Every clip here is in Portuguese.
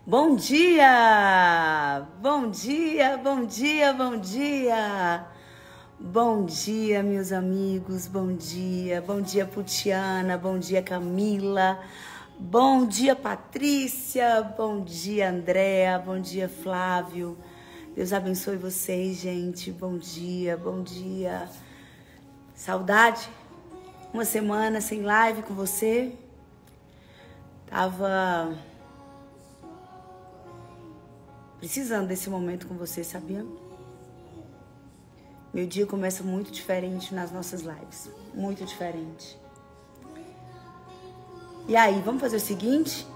Bom dia! Bom dia, bom dia, bom dia! Bom dia, meus amigos, bom dia. Bom dia, Putiana, bom dia, Camila. Bom dia, Patrícia. Bom dia, Andréa. Bom dia, Flávio. Deus abençoe vocês, gente. Bom dia, bom dia. Saudade? Uma semana sem live com você. Tava precisando desse momento com você, sabia? Meu dia começa muito diferente nas nossas lives. Muito diferente. E aí, vamos fazer o seguinte?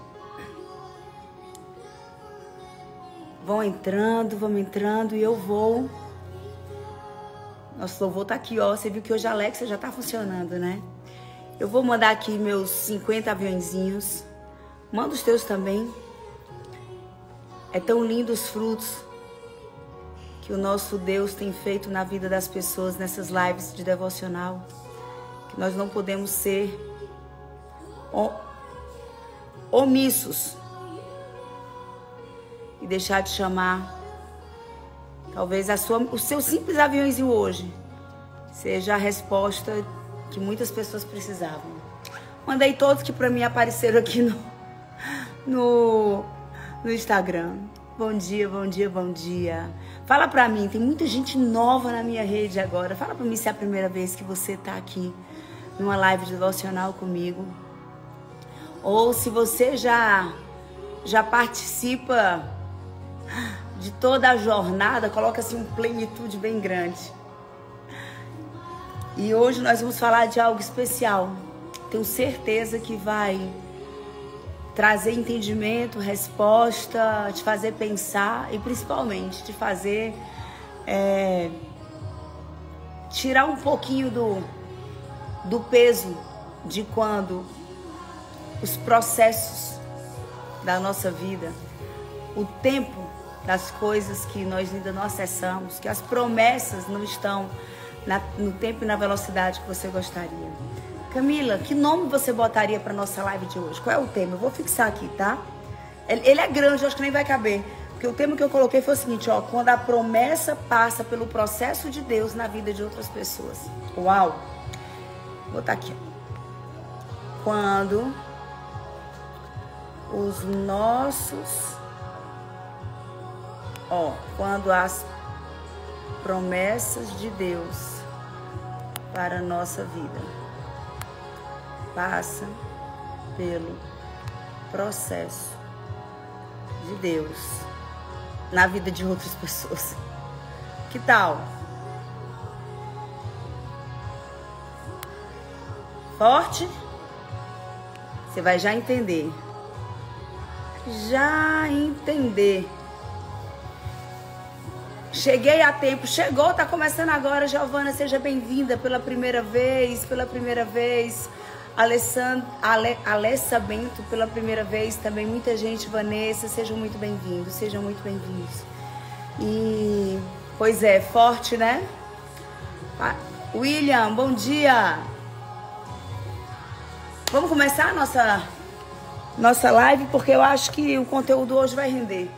Vamos entrando e eu vou. Nosso louvor tá aqui, ó. Você viu que hoje a Alexa já tá funcionando, né? Eu vou mandar aqui meus 50 aviãozinhos. Manda os teus também. É tão lindo os frutos que o nosso Deus tem feito na vida das pessoas nessas lives de devocional. Que nós não podemos ser omissos e deixar de chamar. Talvez o seu simples aviãozinho hoje seja a resposta que muitas pessoas precisavam. Mandei todos que para mim apareceram aqui no Instagram. Bom dia, bom dia, bom dia. Fala pra mim, tem muita gente nova na minha rede agora. Fala pra mim se é a primeira vez que você tá aqui numa live devocional comigo. Ou se você já participa de toda a jornada, coloca assim um plenitude bem grande. E hoje nós vamos falar de algo especial. Tenho certeza que vai trazer entendimento, resposta, te fazer pensar e principalmente te fazer tirar um pouquinho do peso de quando os processos da nossa vida, o tempo das coisas que nós ainda não acessamos, que as promessas não estão no tempo e na velocidade que você gostaria. Camila, que nome você botaria para nossa live de hoje? Qual é o tema? Eu vou fixar aqui, tá? Ele é grande, eu acho que nem vai caber. Porque o tema que eu coloquei foi o seguinte, ó. Quando a promessa passa pelo processo de Deus na vida de outras pessoas. Uau! Vou botar aqui. Quando os nossos... quando as promessas de Deus para a nossa vida passa pelo processo de Deus na vida de outras pessoas. Que tal? Forte? Você vai já entender. Cheguei a tempo, chegou, tá começando agora. Giovana, seja bem-vinda pela primeira vez. Alessa Bento, pela primeira vez também. Muita gente, Vanessa, sejam muito bem-vindos. E, pois é, forte, né? William, bom dia. Vamos começar a nossa live, porque eu acho que o conteúdo hoje vai render.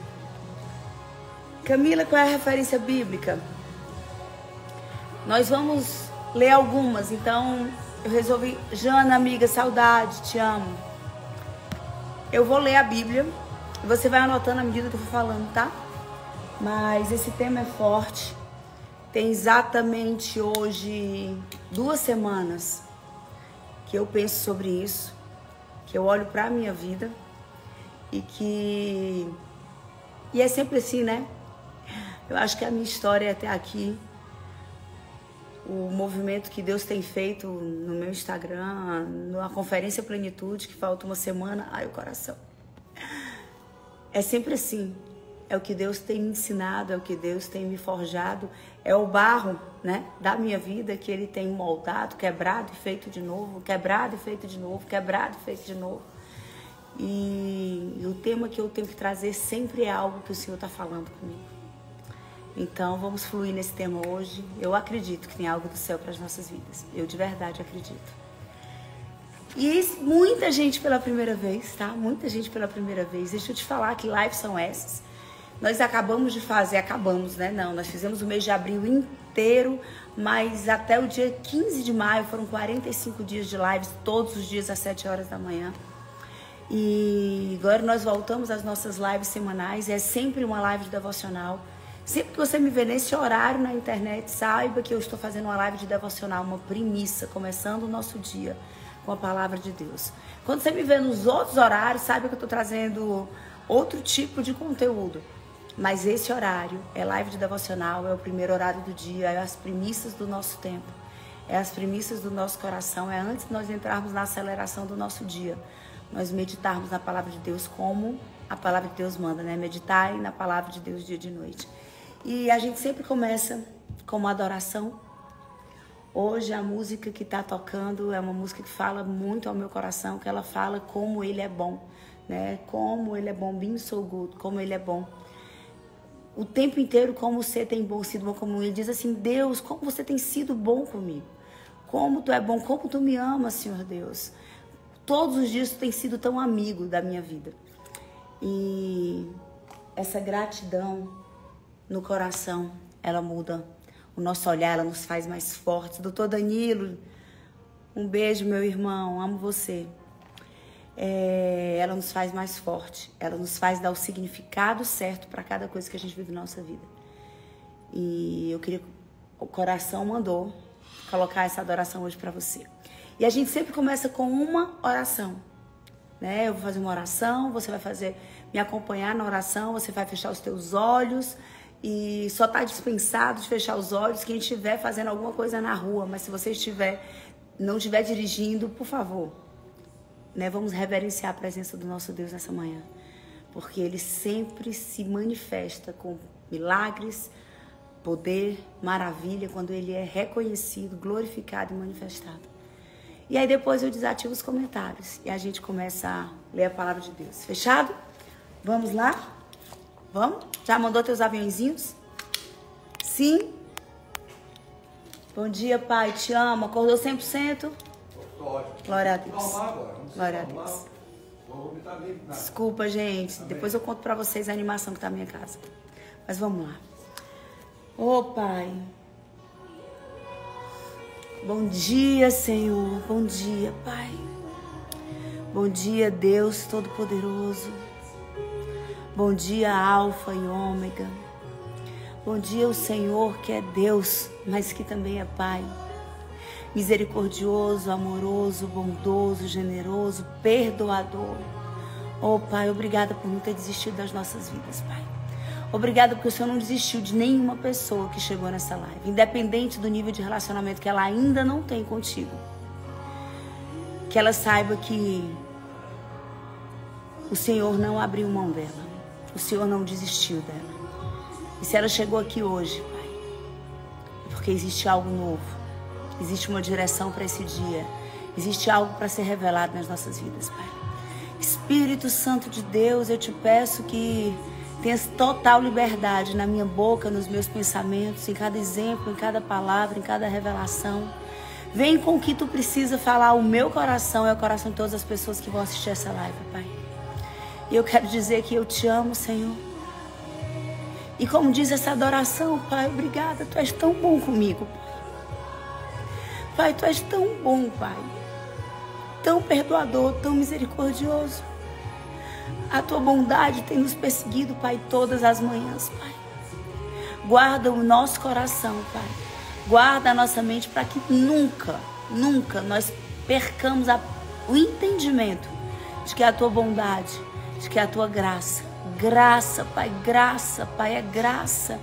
Camila, qual é a referência bíblica? Nós vamos ler algumas, então eu resolvi... Jana, amiga, saudade, te amo. Eu vou ler a Bíblia e você vai anotando à medida que eu for falando, tá? Mas esse tema é forte. Tem exatamente hoje 2 semanas que eu penso sobre isso, que eu olho pra minha vida e é sempre assim, né? Eu acho que a minha história até aqui, o movimento que Deus tem feito no meu Instagram, na Conferência Plenitude, que falta uma semana, ai, o coração. É sempre assim. É o que Deus tem me ensinado, é o que Deus tem me forjado, é o barro, né, da minha vida que Ele tem moldado, quebrado e feito de novo, quebrado e feito de novo, quebrado e feito de novo. E o tema que eu tenho que trazer sempre é algo que o Senhor está falando comigo. Então, vamos fluir nesse tema hoje. Eu acredito que tem algo do céu para as nossas vidas. Eu de verdade acredito. E muita gente pela primeira vez, tá? Muita gente pela primeira vez. Deixa eu te falar que lives são essas. Nós acabamos de fazer, né? Não, nós fizemos o mês de abril inteiro, mas até o dia 15 de maio foram 45 dias de lives, todos os dias às 7 horas da manhã. E agora nós voltamos às nossas lives semanais, é sempre uma live de devocional. Sempre que você me vê nesse horário na internet, saiba que eu estou fazendo uma live de devocional, uma primícia, começando o nosso dia com a palavra de Deus. Quando você me vê nos outros horários, saiba que eu estou trazendo outro tipo de conteúdo. Mas esse horário é live de devocional, é o primeiro horário do dia, é as primícias do nosso tempo, é as primícias do nosso coração, é antes de nós entrarmos na aceleração do nosso dia, nós meditarmos na palavra de Deus como a palavra de Deus manda, né? Meditar na palavra de Deus dia e de noite. E a gente sempre começa com uma adoração. Hoje a música que está tocando é uma música que fala muito ao meu coração, que ela fala como Ele é bom, né? Como Ele é bom, being so good, como Ele é bom. O tempo inteiro, como você tem sido bom comigo. Ele diz assim, Deus, como você tem sido bom comigo. Como tu é bom, como tu me amas, Senhor Deus. Todos os dias tu tem sido tão amigo da minha vida. E essa gratidão no coração, ela muda o nosso olhar, ela nos faz mais fortes. Doutor Danilo, um beijo, meu irmão, amo você. Ela nos faz mais forte, ela nos faz dar o significado certo para cada coisa que a gente vive na nossa vida. E eu queria, o coração mandou colocar essa adoração hoje para você. E a gente sempre começa com uma oração, né? Eu vou fazer uma oração, você vai me acompanhar na oração, você vai fechar os teus olhos e só está dispensado de fechar os olhos quem estiver fazendo alguma coisa na rua, mas se você não estiver dirigindo, por favor, né, vamos reverenciar a presença do nosso Deus nessa manhã, porque Ele sempre se manifesta com milagres, poder, maravilha, quando Ele é reconhecido, glorificado e manifestado. E aí depois eu desativo os comentários e a gente começa a ler a palavra de Deus. Fechado? Vamos lá? Vamos? Já mandou teus aviãozinhos? Sim? Bom dia, Pai, te amo. Acordou 100%? Glória a Deus. Glória a Deus. Desculpa, gente. Depois eu conto pra vocês a animação que tá na minha casa. Mas vamos lá. Ô, Pai. Bom dia, Senhor. Bom dia, Pai. Bom dia, Deus Todo-Poderoso. Bom dia, Alfa e Ômega. Bom dia, o Senhor que é Deus, mas que também é Pai. Misericordioso, amoroso, bondoso, generoso, perdoador. Oh, Pai, obrigada por não ter desistido das nossas vidas, Pai. Obrigada porque o Senhor não desistiu de nenhuma pessoa que chegou nessa live, independente do nível de relacionamento que ela ainda não tem contigo. Que ela saiba que o Senhor não abriu mão dela, o Senhor não desistiu dela. E se ela chegou aqui hoje, Pai, é porque existe algo novo. Existe uma direção para esse dia. Existe algo para ser revelado nas nossas vidas, Pai. Espírito Santo de Deus, eu te peço que tenhas total liberdade na minha boca, nos meus pensamentos, em cada exemplo, em cada palavra, em cada revelação. Vem com o que tu precisa falar. O meu coração é o coração de todas as pessoas que vão assistir essa live, Pai. E eu quero dizer que eu te amo, Senhor. E como diz essa adoração, Pai, obrigada. Tu és tão bom comigo, Pai, tu és tão bom, Pai, tão perdoador, tão misericordioso. A tua bondade tem nos perseguido, Pai, todas as manhãs, Pai. Guarda o nosso coração, Pai. Guarda a nossa mente para que nunca nós percamos o entendimento de que é a tua bondade, de que é a tua graça. Graça, Pai, é graça.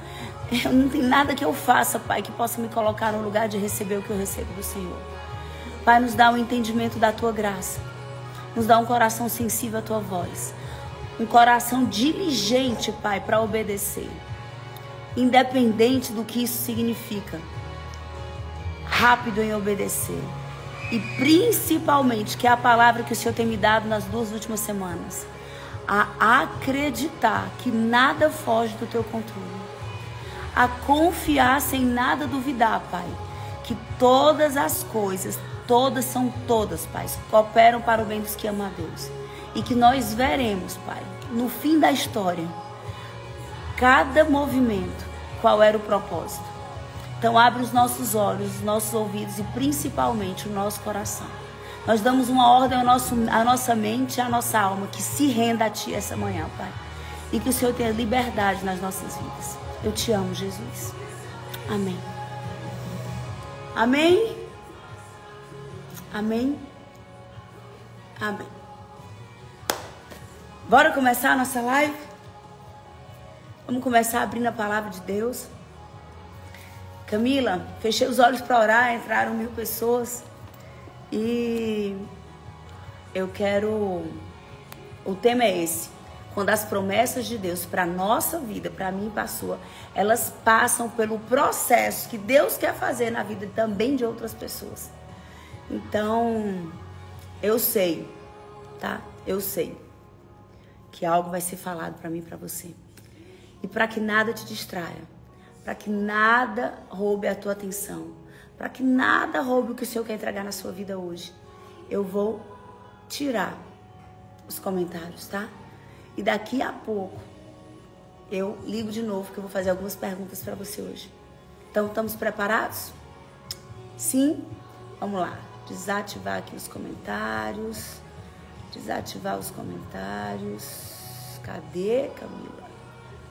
Eu não tem nada que eu faça, Pai, que possa me colocar no lugar de receber o que eu recebo do Senhor. Pai, nos dá um entendimento da Tua graça. Nos dá um coração sensível à Tua voz. Um coração diligente, Pai, para obedecer. Independente do que isso significa. Rápido em obedecer. E principalmente, que é a palavra que o Senhor tem me dado nas 2 últimas semanas. A acreditar que nada foge do Teu controle. A confiar sem nada duvidar, Pai, que todas as coisas todas são todas, Pai, cooperam para o bem dos que amam a Deus. E que nós veremos, Pai, no fim da história, cada movimento, qual era o propósito. Então abre os nossos olhos, os nossos ouvidos e principalmente o nosso coração. Nós damos uma ordem à nossa mente e à nossa alma que se renda a Ti essa manhã, Pai. E que o Senhor tenha liberdade nas nossas vidas. Eu te amo, Jesus. Amém. Amém. Amém. Amém. Bora começar a nossa live? Vamos começar abrindo a palavra de Deus. Camila, fechei os olhos para orar, entraram 1000 pessoas. E eu quero... O tema é esse. Quando as promessas de Deus para a nossa vida, para mim e para a sua, elas passam pelo processo que Deus quer fazer na vida também de outras pessoas. Então, eu sei, tá? Eu sei que algo vai ser falado para mim e para você. E para que nada te distraia, para que nada roube a tua atenção, para que nada roube o que o Senhor quer entregar na sua vida hoje, eu vou tirar os comentários, tá? E daqui a pouco eu ligo de novo que eu vou fazer algumas perguntas para você hoje. Então, estamos preparados? Sim? Vamos lá. Desativar aqui os comentários. Desativar os comentários. Cadê, Camila?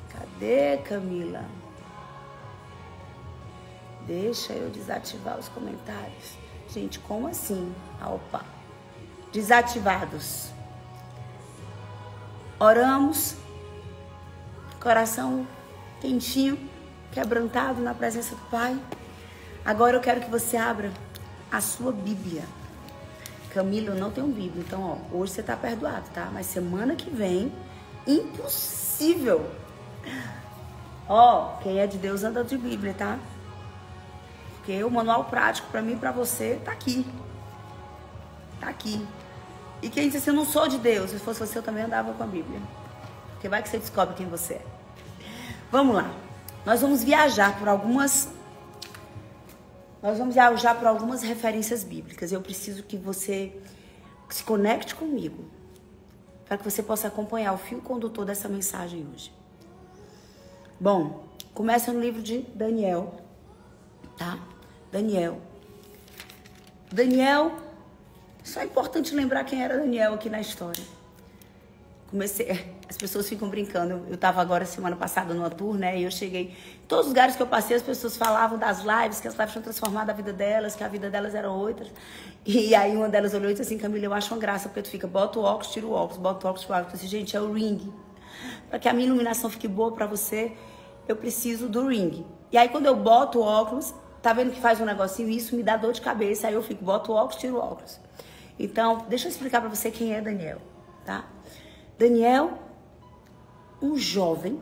Cadê, Camila? Deixa eu desativar os comentários. Gente, como assim? Opa. Desativados. Oramos. Coração quentinho, quebrantado na presença do Pai. Agora eu quero que você abra a sua Bíblia. Camila, eu não tenho Bíblia, então, ó, hoje você tá perdoado, tá? Mas semana que vem, impossível. Ó, quem é de Deus anda de Bíblia, tá? Porque o manual prático pra mim e pra você tá aqui. Tá aqui. E quem disse assim, eu não sou de Deus, se fosse você eu também andava com a Bíblia. Porque vai que você descobre quem você é. Vamos lá. Nós vamos viajar por algumas referências bíblicas. Eu preciso que você se conecte comigo para que você possa acompanhar o fio condutor dessa mensagem hoje. Bom, começa no livro de Daniel, tá? Daniel, só é importante lembrar quem era Daniel aqui na história. As pessoas ficam brincando. Eu estava agora, semana passada, numa tour, né? E eu cheguei... Em todos os lugares que eu passei, as pessoas falavam das lives, que as lives tinham transformado a vida delas, que a vida delas era outra. E aí uma delas olhou e disse assim, Camila, eu acho uma graça, porque tu fica, bota o óculos, tira o óculos, bota o óculos, tira o óculos. Eu disse, gente, é o ring. Para que a minha iluminação fique boa para você, eu preciso do ring. E aí quando eu boto o óculos, tá vendo que faz um negocinho? Isso me dá dor de cabeça. Aí eu fico, boto o óculos, tiro o óculos. Então, deixa eu explicar para você quem é Daniel, tá? Daniel, um jovem,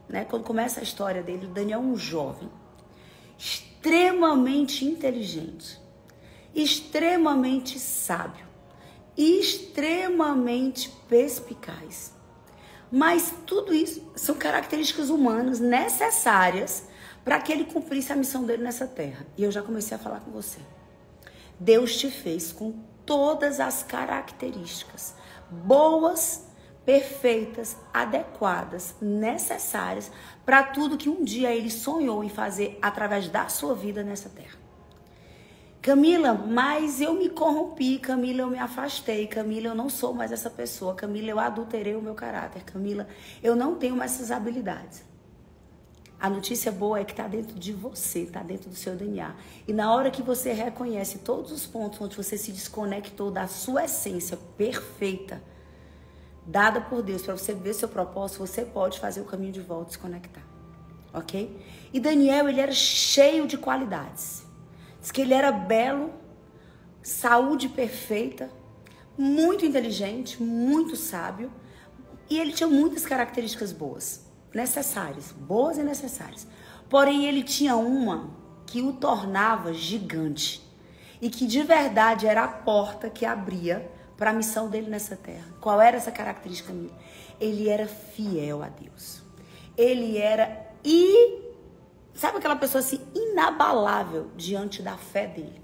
né? Quando começa a história dele, o Daniel é um jovem, extremamente inteligente, extremamente sábio, extremamente perspicaz. Mas tudo isso são características humanas necessárias para que ele cumprisse a missão dele nessa terra. E eu já comecei a falar com você. Deus te fez com todas as características boas, perfeitas, adequadas, necessárias para tudo que um dia ele sonhou em fazer através da sua vida nessa terra. Camila, mas eu me corrompi, Camila, eu me afastei, Camila, eu não sou mais essa pessoa, Camila, eu adulterei o meu caráter, Camila, eu não tenho mais essas habilidades. A notícia boa é que está dentro de você, está dentro do seu DNA. E na hora que você reconhece todos os pontos onde você se desconectou da sua essência perfeita, dada por Deus, para você ver seu propósito, você pode fazer o caminho de volta e se conectar. Ok? E Daniel, ele era cheio de qualidades. Diz que ele era belo, saúde perfeita, muito inteligente, muito sábio. E ele tinha muitas características boas. Necessárias, boas e necessárias. Porém, ele tinha uma que o tornava gigante e que de verdade era a porta que abria para a missão dele nessa terra. Qual era essa característica minha? Ele era fiel a Deus. Ele era sabe aquela pessoa assim inabalável diante da fé dele.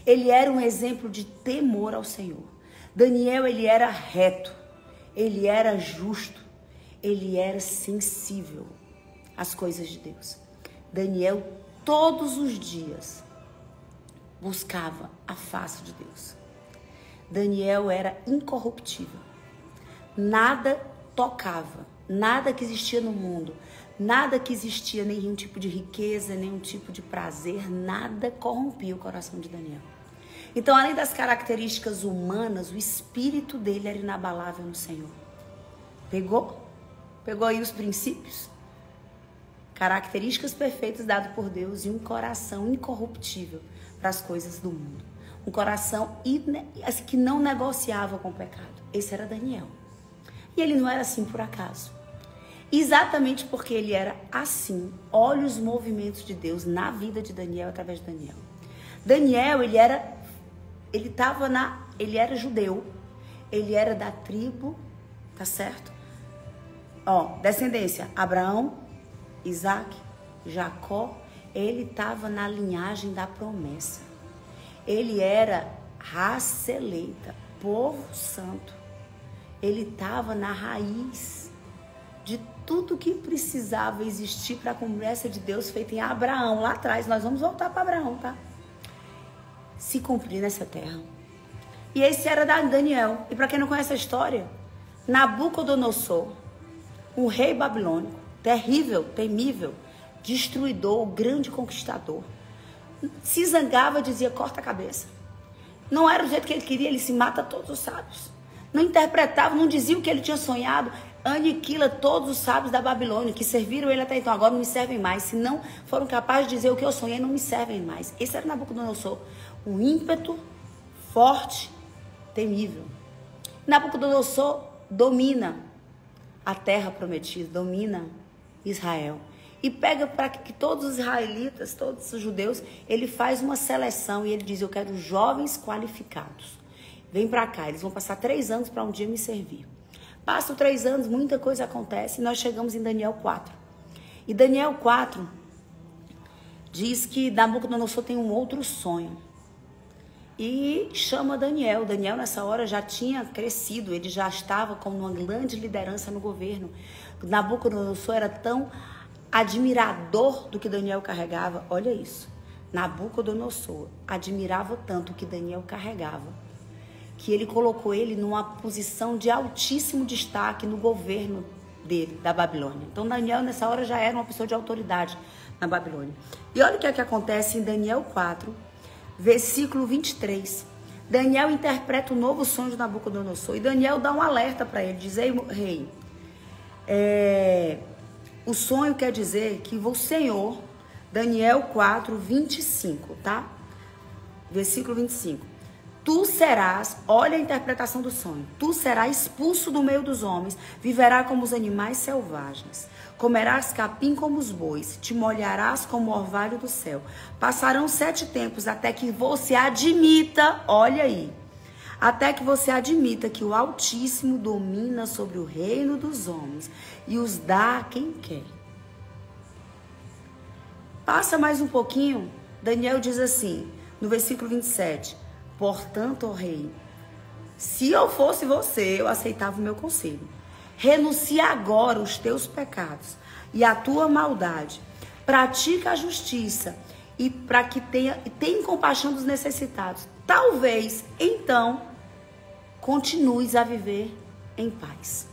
Ele era um exemplo de temor ao Senhor. Daniel, ele era reto, ele era justo, ele era sensível às coisas de Deus. Daniel, todos os dias, buscava a face de Deus. Daniel era incorruptível. Nada tocava, nada que existia no mundo, nada que existia, nenhum tipo de riqueza, nenhum tipo de prazer, nada corrompia o coração de Daniel. Então, além das características humanas, o espírito dele era inabalável no Senhor. Pegou? Pegou aí os princípios? Características perfeitas dadas por Deus e um coração incorruptível para as coisas do mundo. Um coração que não negociava com o pecado. Esse era Daniel. E ele não era assim por acaso. Exatamente porque ele era assim, olha os movimentos de Deus na vida de Daniel através de Daniel. Daniel, ele era judeu, ele era da tribo, tá certo? Ó, descendência, Abraão, Isaac, Jacó, ele estava na linhagem da promessa. Ele era raça eleita, povo santo. Ele estava na raiz de tudo que precisava existir para a promessa de Deus feita em Abraão, lá atrás. Nós vamos voltar para Abraão, tá? Se cumprir nessa terra. E esse era Daniel. E para quem não conhece a história, Nabucodonosor, um rei babilônico, terrível, temível, destruidor, grande conquistador, se zangava, dizia, corta a cabeça. Não era o jeito que ele queria, ele se mata todos os sábios. Não interpretava, não dizia o que ele tinha sonhado, aniquila todos os sábios da Babilônia, que serviram ele até então, agora não me servem mais. Se não foram capazes de dizer o que eu sonhei, não me servem mais. Esse era Nabucodonosor, um ímpeto forte, temível. Nabucodonosor domina a terra prometida, domina Israel. E pega para que todos os israelitas, todos os judeus, ele faz uma seleção e ele diz, eu quero jovens qualificados. Vem para cá, eles vão passar 3 anos para um dia me servir. Passam 3 anos, muita coisa acontece e nós chegamos em Daniel 4. E Daniel 4 diz que Nabucodonosor tem um outro sonho. E chama Daniel. Daniel nessa hora já tinha crescido, ele já estava como uma grande liderança no governo. Nabucodonosor era tão admirador do que Daniel carregava. Olha isso. Nabucodonosor admirava tanto o que Daniel carregava, que ele colocou ele numa posição de altíssimo destaque no governo dele, da Babilônia. Então Daniel nessa hora já era uma pessoa de autoridade na Babilônia. E olha o que é que acontece em Daniel 4, versículo 23. Daniel interpreta o novo sonho de Nabucodonosor e Daniel dá um alerta para ele, diz, ei, rei, o sonho quer dizer que o Senhor, Daniel 4, 25, tá? Versículo 25. Tu serás, olha a interpretação do sonho, tu serás expulso do meio dos homens, viverás como os animais selvagens, comerás capim como os bois, te molharás como o orvalho do céu. Passarão 7 tempos até que você admita, olha aí, até que você admita que o Altíssimo domina sobre o reino dos homens e os dá a quem quer. Passa mais um pouquinho, Daniel diz assim, no versículo 27, portanto, ó rei, se eu fosse você, eu aceitava o meu conselho. Renuncia agora os teus pecados e a tua maldade. Pratica a justiça e para que tenha compaixão dos necessitados. Talvez, então, continues a viver em paz.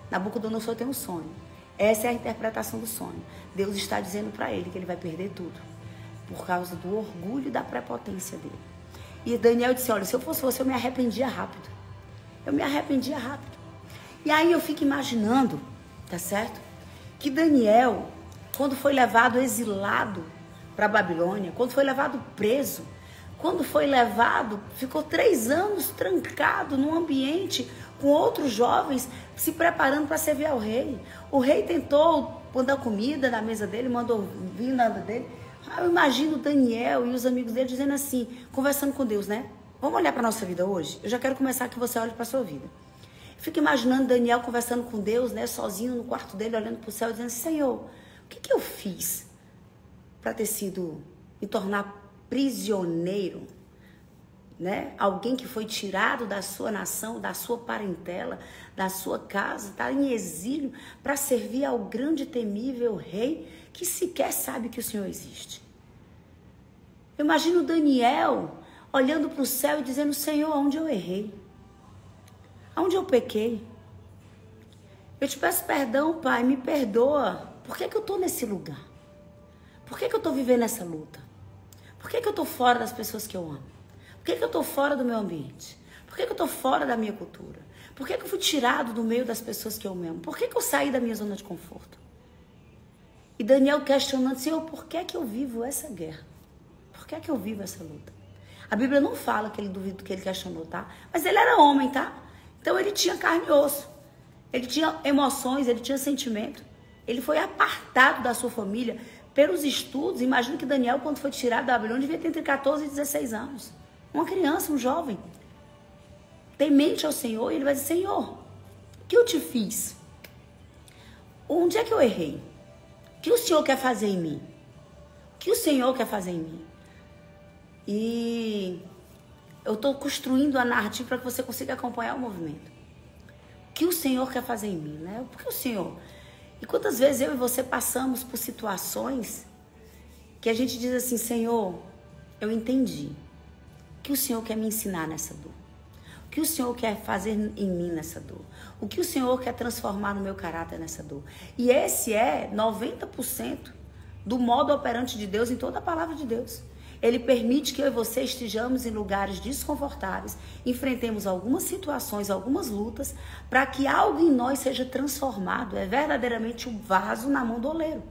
Nabucodonosor tem um sonho. Essa é a interpretação do sonho. Deus está dizendo para ele que ele vai perder tudo por causa do orgulho e da prepotência dele. E Daniel disse, olha, se eu fosse você, eu me arrependia rápido. Eu me arrependia rápido. E aí eu fico imaginando, tá certo? Que Daniel, quando foi levado exilado para a Babilônia, quando foi levado preso, quando foi levado, ficou 3 anos trancado num ambiente com outros jovens se preparando para servir ao rei. O rei tentou mandar comida na mesa dele, mandou vir na mesa dele. Eu imagino Daniel e os amigos dele dizendo assim, conversando com Deus, né? Vamos olhar para a nossa vida hoje? Eu já quero começar que você olhe para a sua vida. Fico imaginando Daniel conversando com Deus, né? Sozinho no quarto dele, olhando para o céu, dizendo, Senhor, o que eu fiz para me tornar prisioneiro, né? Alguém que foi tirado da sua nação, da sua parentela, da sua casa, está em exílio para servir ao grande e temível rei que sequer sabe que o Senhor existe. Eu imagino Daniel olhando para o céu e dizendo: Senhor, onde eu errei? Onde eu pequei? Eu te peço perdão, Pai, me perdoa. Por que eu estou nesse lugar? Por que eu estou vivendo essa luta? Por que eu estou fora das pessoas que eu amo? Por que eu estou fora do meu ambiente? Por que eu estou fora da minha cultura? Por que eu fui tirado do meio das pessoas que eu amo? Por que eu saí da minha zona de conforto? E Daniel questionando: Senhor, por que eu vivo essa guerra? Por que eu vivo essa luta? A Bíblia não fala que ele duvidou, que ele questionou, tá? Mas ele era homem, tá? Então ele tinha carne e osso. Ele tinha emoções, ele tinha sentimento. Ele foi apartado da sua família pelos estudos. Imagino que Daniel, quando foi tirado da Babilônia, devia ter entre 14 e 16 anos. Uma criança, um jovem. Temente ao Senhor, e ele vai dizer: Senhor, o que eu te fiz? Onde é que eu errei? O que o Senhor quer fazer em mim? O que o Senhor quer fazer em mim? E eu estou construindo a narrativa para que você consiga acompanhar o movimento. O que o Senhor quer fazer em mim, né? Porque o Senhor... E quantas vezes eu e você passamos por situações que a gente diz assim: Senhor, eu entendi. O que o Senhor quer me ensinar nessa dor? O que o Senhor quer fazer em mim nessa dor? O que o Senhor quer transformar no meu caráter nessa dor? E esse é 90% do modo operante de Deus em toda a palavra de Deus. Ele permite que eu e você estejamos em lugares desconfortáveis, enfrentemos algumas situações, algumas lutas, para que algo em nós seja transformado. É verdadeiramente um vaso na mão do oleiro.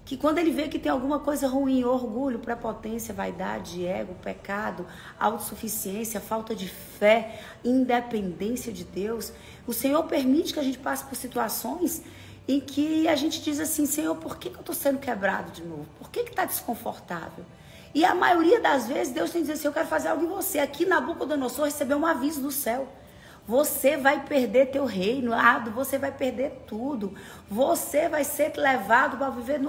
Que quando ele vê que tem alguma coisa ruim, orgulho, prepotência, vaidade, ego, pecado, autossuficiência, falta de fé, independência de Deus, o Senhor permite que a gente passe por situações em que a gente diz assim: Senhor, por que eu estou sendo quebrado de novo? Por que está desconfortável? E a maioria das vezes Deus tem que dizer assim: eu quero fazer algo em você. Aqui Nabucodonosor recebeu um aviso do céu: você vai perder teu reino, você vai perder tudo. Você vai ser levado para viver,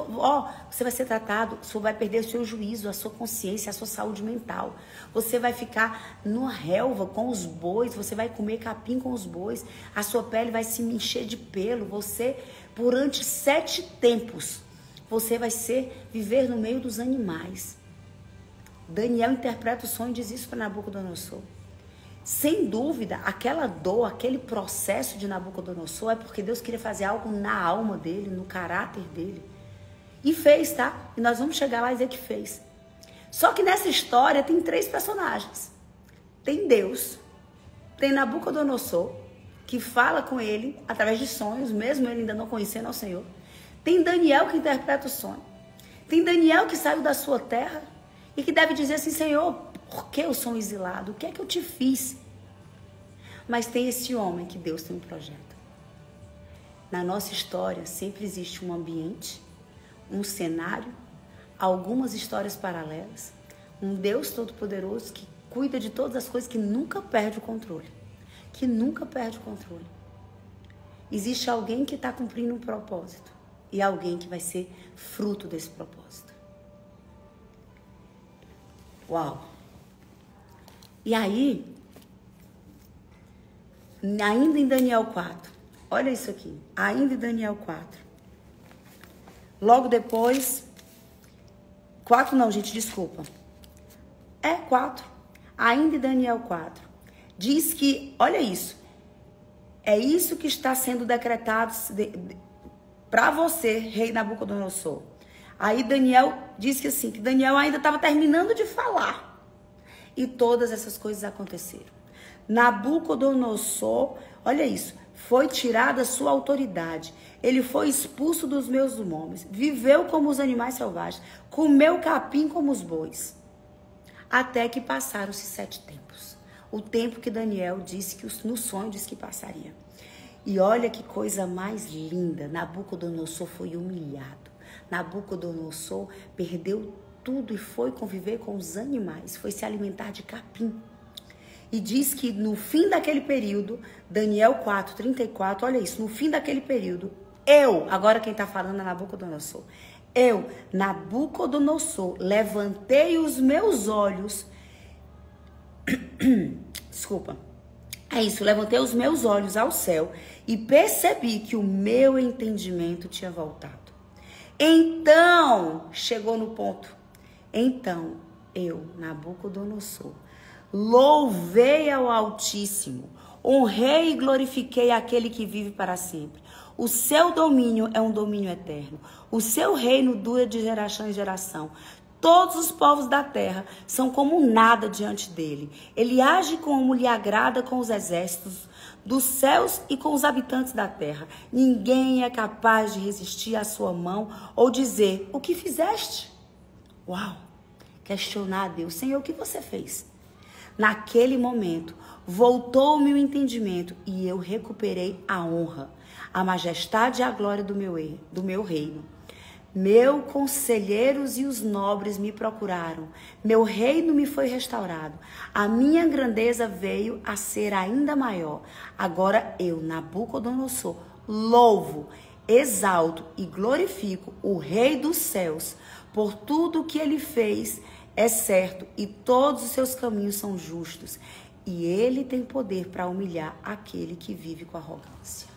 você vai ser tratado, você vai perder o seu juízo, a sua consciência, a sua saúde mental. Você vai ficar numa relva com os bois, você vai comer capim com os bois, a sua pele vai se encher de pelo. Você, durante 7 tempos, você vai viver no meio dos animais. Daniel interpreta o sonho e diz isso para Nabucodonosor. Sem dúvida, aquela dor, aquele processo de Nabucodonosor é porque Deus queria fazer algo na alma dele, no caráter dele. E fez, tá? E nós vamos chegar lá e dizer que fez. Só que nessa história tem 3 personagens. Tem Deus, tem Nabucodonosor, que fala com ele através de sonhos, mesmo ele ainda não conhecendo ao Senhor. Tem Daniel que interpreta o sonho. Tem Daniel que saiu da sua terra e que deve dizer assim: Senhor, por que eu sou um exilado? O que é que eu te fiz? Mas tem esse homem que Deus tem um projeto. Na nossa história sempre existe um ambiente, um cenário, algumas histórias paralelas, um Deus todo-poderoso que cuida de todas as coisas, que nunca perde o controle. Que nunca perde o controle. Existe alguém que está cumprindo um propósito e alguém que vai ser fruto desse propósito. Uau! E aí, ainda em Daniel 4, olha isso aqui, ainda em Daniel 4, logo depois, 4 não, gente, desculpa, 4, ainda em Daniel 4, diz que, olha isso, é isso que está sendo decretado para você, rei Nabucodonosor. Aí Daniel diz que assim, que Daniel ainda estava terminando de falar. E todas essas coisas aconteceram. Nabucodonosor, olha isso, foi tirada a sua autoridade. Ele foi expulso dos meus homens. Viveu como os animais selvagens. Comeu capim como os bois. Até que passaram-se 7 tempos. O tempo que Daniel disse que no sonho disse que passaria. E olha que coisa mais linda. Nabucodonosor foi humilhado. Nabucodonosor perdeu tudo e foi conviver com os animais, foi se alimentar de capim. E diz que no fim daquele período, Daniel 4:34, olha isso, no fim daquele período, agora quem está falando é Nabucodonosor. Eu, Nabucodonosor, levantei os meus olhos. Desculpa. É isso, levantei os meus olhos ao céu e percebi que o meu entendimento tinha voltado. Então, chegou no ponto. Então, eu, Nabucodonosor, louvei ao Altíssimo, honrei e glorifiquei aquele que vive para sempre. O seu domínio é um domínio eterno. O seu reino dura de geração em geração. Todos os povos da terra são como nada diante dele. Ele age como lhe agrada com os exércitos dos céus e com os habitantes da terra. Ninguém é capaz de resistir à sua mão ou dizer, o que fizeste? Uau! Questionar a Deus, Senhor, o que você fez? Naquele momento, voltou-me o entendimento e eu recuperei a honra, a majestade e a glória do meu reino. Meus conselheiros e os nobres me procuraram. Meu reino me foi restaurado. A minha grandeza veio a ser ainda maior. Agora eu, Nabucodonosor, louvo, exalto e glorifico o Rei dos céus. Por tudo o que ele fez é certo e todos os seus caminhos são justos. E ele tem poder para humilhar aquele que vive com arrogância.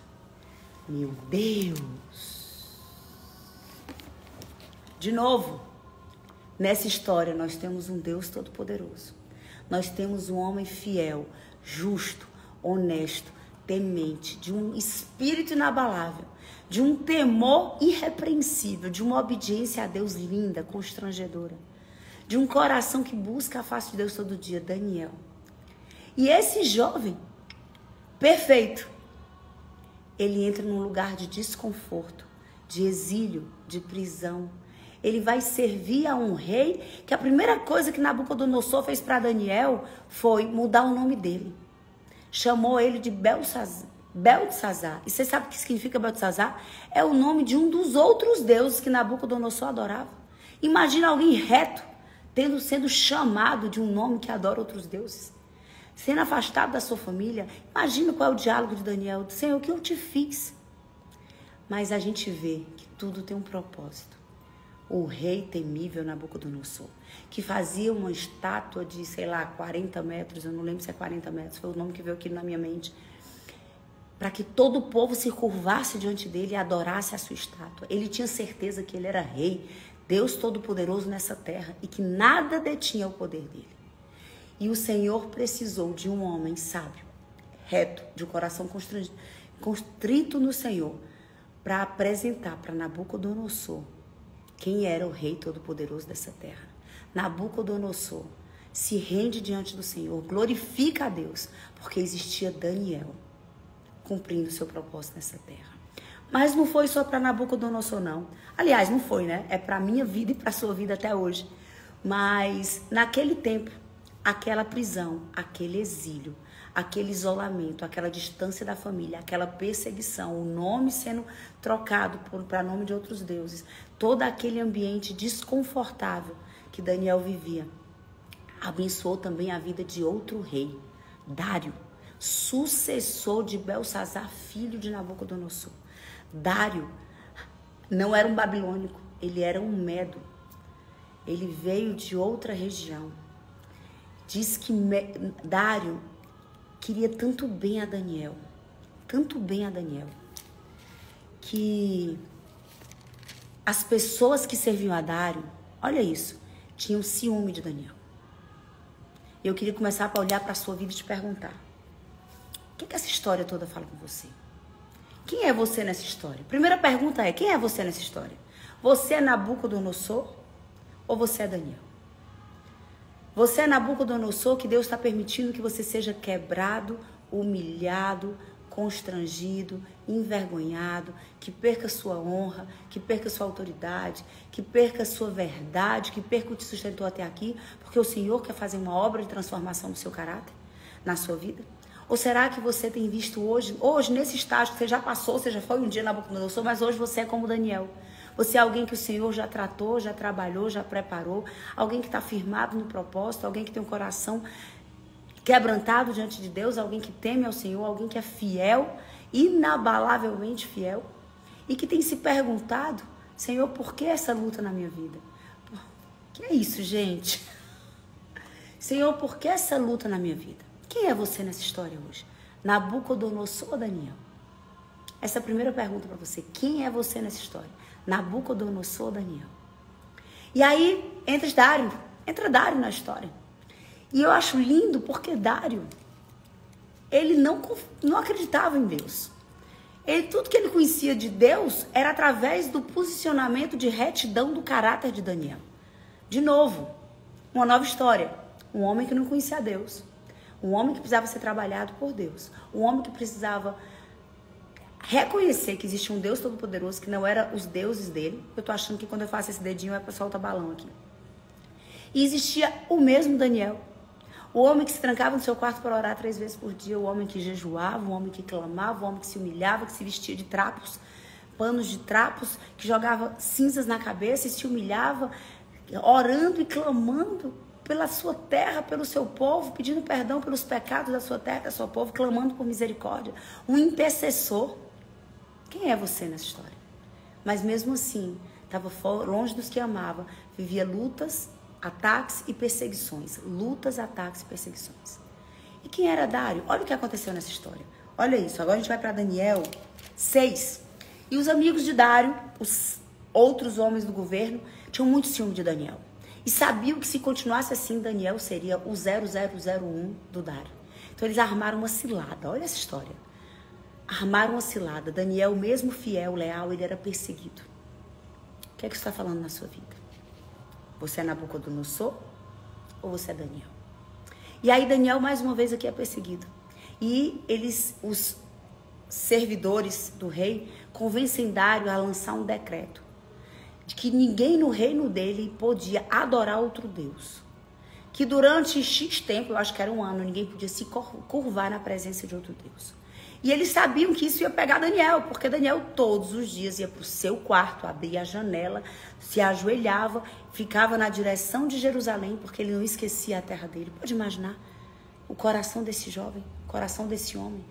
Meu Deus! De novo, nessa história nós temos um Deus todo-poderoso. Nós temos um homem fiel, justo, honesto, temente, de um espírito inabalável, de um temor irrepreensível, de uma obediência a Deus linda, constrangedora, de um coração que busca a face de Deus todo dia, Daniel. E esse jovem, perfeito, ele entra num lugar de desconforto, de exílio, de prisão. Ele vai servir a um rei, que a primeira coisa que Nabucodonosor fez para Daniel foi mudar o nome dele. Chamou ele de Beltesazar. E você sabe o que significa Beltesazar? É o nome de um dos outros deuses que Nabucodonosor adorava. Imagina alguém reto, sendo chamado de um nome que adora outros deuses. Sendo afastado da sua família. Imagina qual é o diálogo de Daniel. Senhor, o que eu te fiz? Mas a gente vê que tudo tem um propósito. O rei temível Nabucodonosor, que fazia uma estátua de, 40 metros, eu não lembro se é 40 metros, foi o nome que veio aqui na minha mente, para que todo o povo se curvasse diante dele e adorasse a sua estátua. Ele tinha certeza que ele era rei, Deus Todo-Poderoso nessa terra, e que nada detinha o poder dele. E o Senhor precisou de um homem sábio, reto, de um coração constrito no Senhor, para apresentar para Nabucodonosor quem era o Rei Todo-Poderoso dessa terra. Nabucodonosor se rende diante do Senhor, glorifica a Deus, porque existia Daniel cumprindo o seu propósito nessa terra. Mas não foi só para Nabucodonosor, não. Aliás, não foi, né? É para a minha vida e para a sua vida até hoje. Mas naquele tempo, aquela prisão, aquele exílio, aquele isolamento, aquela distância da família, aquela perseguição, o nome sendo trocado para nome de outros deuses, todo aquele ambiente desconfortável que Daniel vivia, abençoou também a vida de outro rei, Dário, sucessor de Beltesazar, filho de Nabucodonosor. Dário não era um babilônico, ele era um medo. Ele veio de outra região. Diz que Dário queria tanto bem a Daniel, que as pessoas que serviam a Dário, olha isso, tinham ciúme de Daniel. Eu queria começar a olhar para a sua vida e te perguntar, o que essa história toda fala com você? Quem é você nessa história? Primeira pergunta é, quem é você nessa história? Você é Nabucodonosor ou você é Daniel? Você é Nabucodonosor, que Deus está permitindo que você seja quebrado, humilhado, constrangido, envergonhado, que perca sua honra, que perca sua autoridade, que perca sua verdade, que perca o que te sustentou até aqui, porque o Senhor quer fazer uma obra de transformação no seu caráter, na sua vida? Ou será que você tem visto hoje nesse estágio que você já passou, você já foi um dia Nabucodonosor, mas hoje você é como Daniel? Você é alguém que o Senhor já tratou, já trabalhou, já preparou, alguém que está firmado no propósito, alguém que tem um coração quebrantado diante de Deus, alguém que teme ao Senhor, alguém que é fiel, inabalavelmente fiel. e que tem se perguntado, Senhor, por que essa luta na minha vida? Que é isso, gente? Senhor, por que essa luta na minha vida? Quem é você nessa história hoje? Nabucodonosor ou Daniel? Essa é a primeira pergunta para você. Quem é você nessa história? Nabucodonosor ou Daniel? E aí entra Dário na história. E eu acho lindo porque Dário, ele não acreditava em Deus. Tudo que ele conhecia de Deus era através do posicionamento de retidão do caráter de Daniel. De novo, uma nova história. Um homem que não conhecia Deus. Um homem que precisava ser trabalhado por Deus. Um homem que precisava reconhecer que existia um Deus todo-poderoso, que não era os deuses dele. Eu tô achando que quando eu faço esse dedinho é pra soltar balão aqui. E existia o mesmo Daniel. O homem que se trancava no seu quarto para orar 3 vezes por dia. O homem que jejuava, o homem que clamava, o homem que se humilhava, que se vestia de trapos, panos de trapos, que jogava cinzas na cabeça e se humilhava, orando e clamando pela sua terra, pelo seu povo, pedindo perdão pelos pecados da sua terra, do seu povo, clamando por misericórdia. Um intercessor. Quem é você nessa história? Mas mesmo assim, estava longe dos que amava, vivia lutas, ataques e perseguições. Lutas, ataques e perseguições. E quem era Dário? Olha o que aconteceu nessa história. Olha isso, agora a gente vai para Daniel 6. E os amigos de Dário, os outros homens do governo, tinham muito ciúme de Daniel. E sabiam que se continuasse assim, Daniel seria o 0001 do Dário. Então eles armaram uma cilada. Olha essa história. Armaram uma cilada. Daniel, mesmo fiel, leal, ele era perseguido. O que é que você está falando na sua vida? Você é Nabucodonosor ou você é Daniel? E aí Daniel, mais uma vez, aqui é perseguido. E os servidores do rei, convencem Dário a lançar um decreto de que ninguém no reino dele podia adorar outro Deus. Que durante X tempo, eu acho que era 1 ano, ninguém podia se curvar na presença de outro Deus. E eles sabiam que isso ia pegar Daniel, porque Daniel todos os dias ia para o seu quarto, abria a janela, se ajoelhava, ficava na direção de Jerusalém, porque ele não esquecia a terra dele. Pode imaginar o coração desse jovem, o coração desse homem?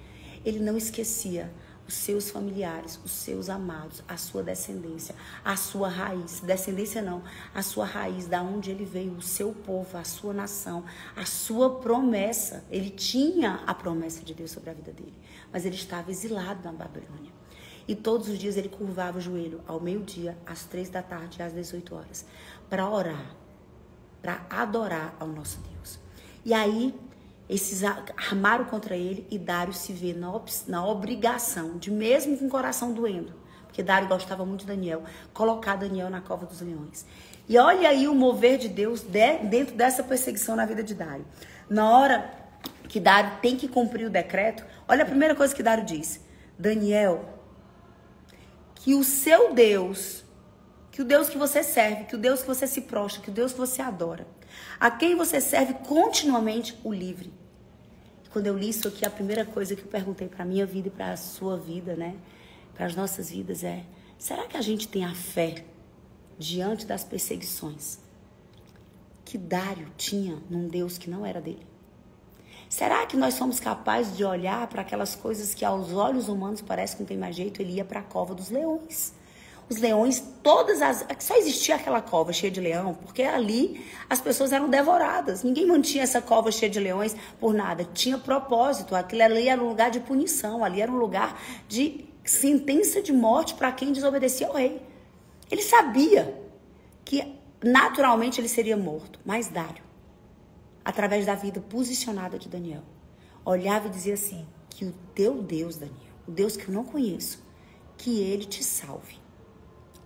Ele não esquecia os seus familiares, os seus amados, a sua descendência, a sua raiz. Descendência não, a sua raiz, da onde ele veio, o seu povo, a sua nação, a sua promessa. Ele tinha a promessa de Deus sobre a vida dele, mas ele estava exilado na Babilônia. E todos os dias ele curvava o joelho ao meio-dia, às 3 da tarde e às 18 horas, para orar, para adorar ao nosso Deus. E aí, esses armaram contra ele e Dário se vê na obrigação de, mesmo com o coração doendo, porque Dário gostava muito de Daniel, colocar Daniel na cova dos leões. E olha aí o mover de Deus dentro dessa perseguição na vida de Dário. Na hora que Dário tem que cumprir o decreto, olha a primeira coisa que Dário diz: Daniel, que o seu Deus, que o Deus que você serve, que o Deus que você se prostra, que o Deus que você adora, a quem você serve continuamente, o livre. Quando eu li isso aqui, a primeira coisa que eu perguntei para a minha vida e para a sua vida, né? Para as nossas vidas é: será que a gente tem a fé diante das perseguições que Dário tinha num Deus que não era dele? Será que nós somos capazes de olhar para aquelas coisas que aos olhos humanos parece que não tem mais jeito? Ele ia para a cova dos leões. Os leões, só existia aquela cova cheia de leão, porque ali as pessoas eram devoradas. Ninguém mantinha essa cova cheia de leões por nada. Tinha propósito. Aquilo ali era um lugar de punição. Ali era um lugar de sentença de morte para quem desobedecia ao rei. Ele sabia que naturalmente ele seria morto. Mas Dário, através da vida posicionada de Daniel, olhava e dizia assim: que o teu Deus, Daniel, o Deus que eu não conheço, que ele te salve.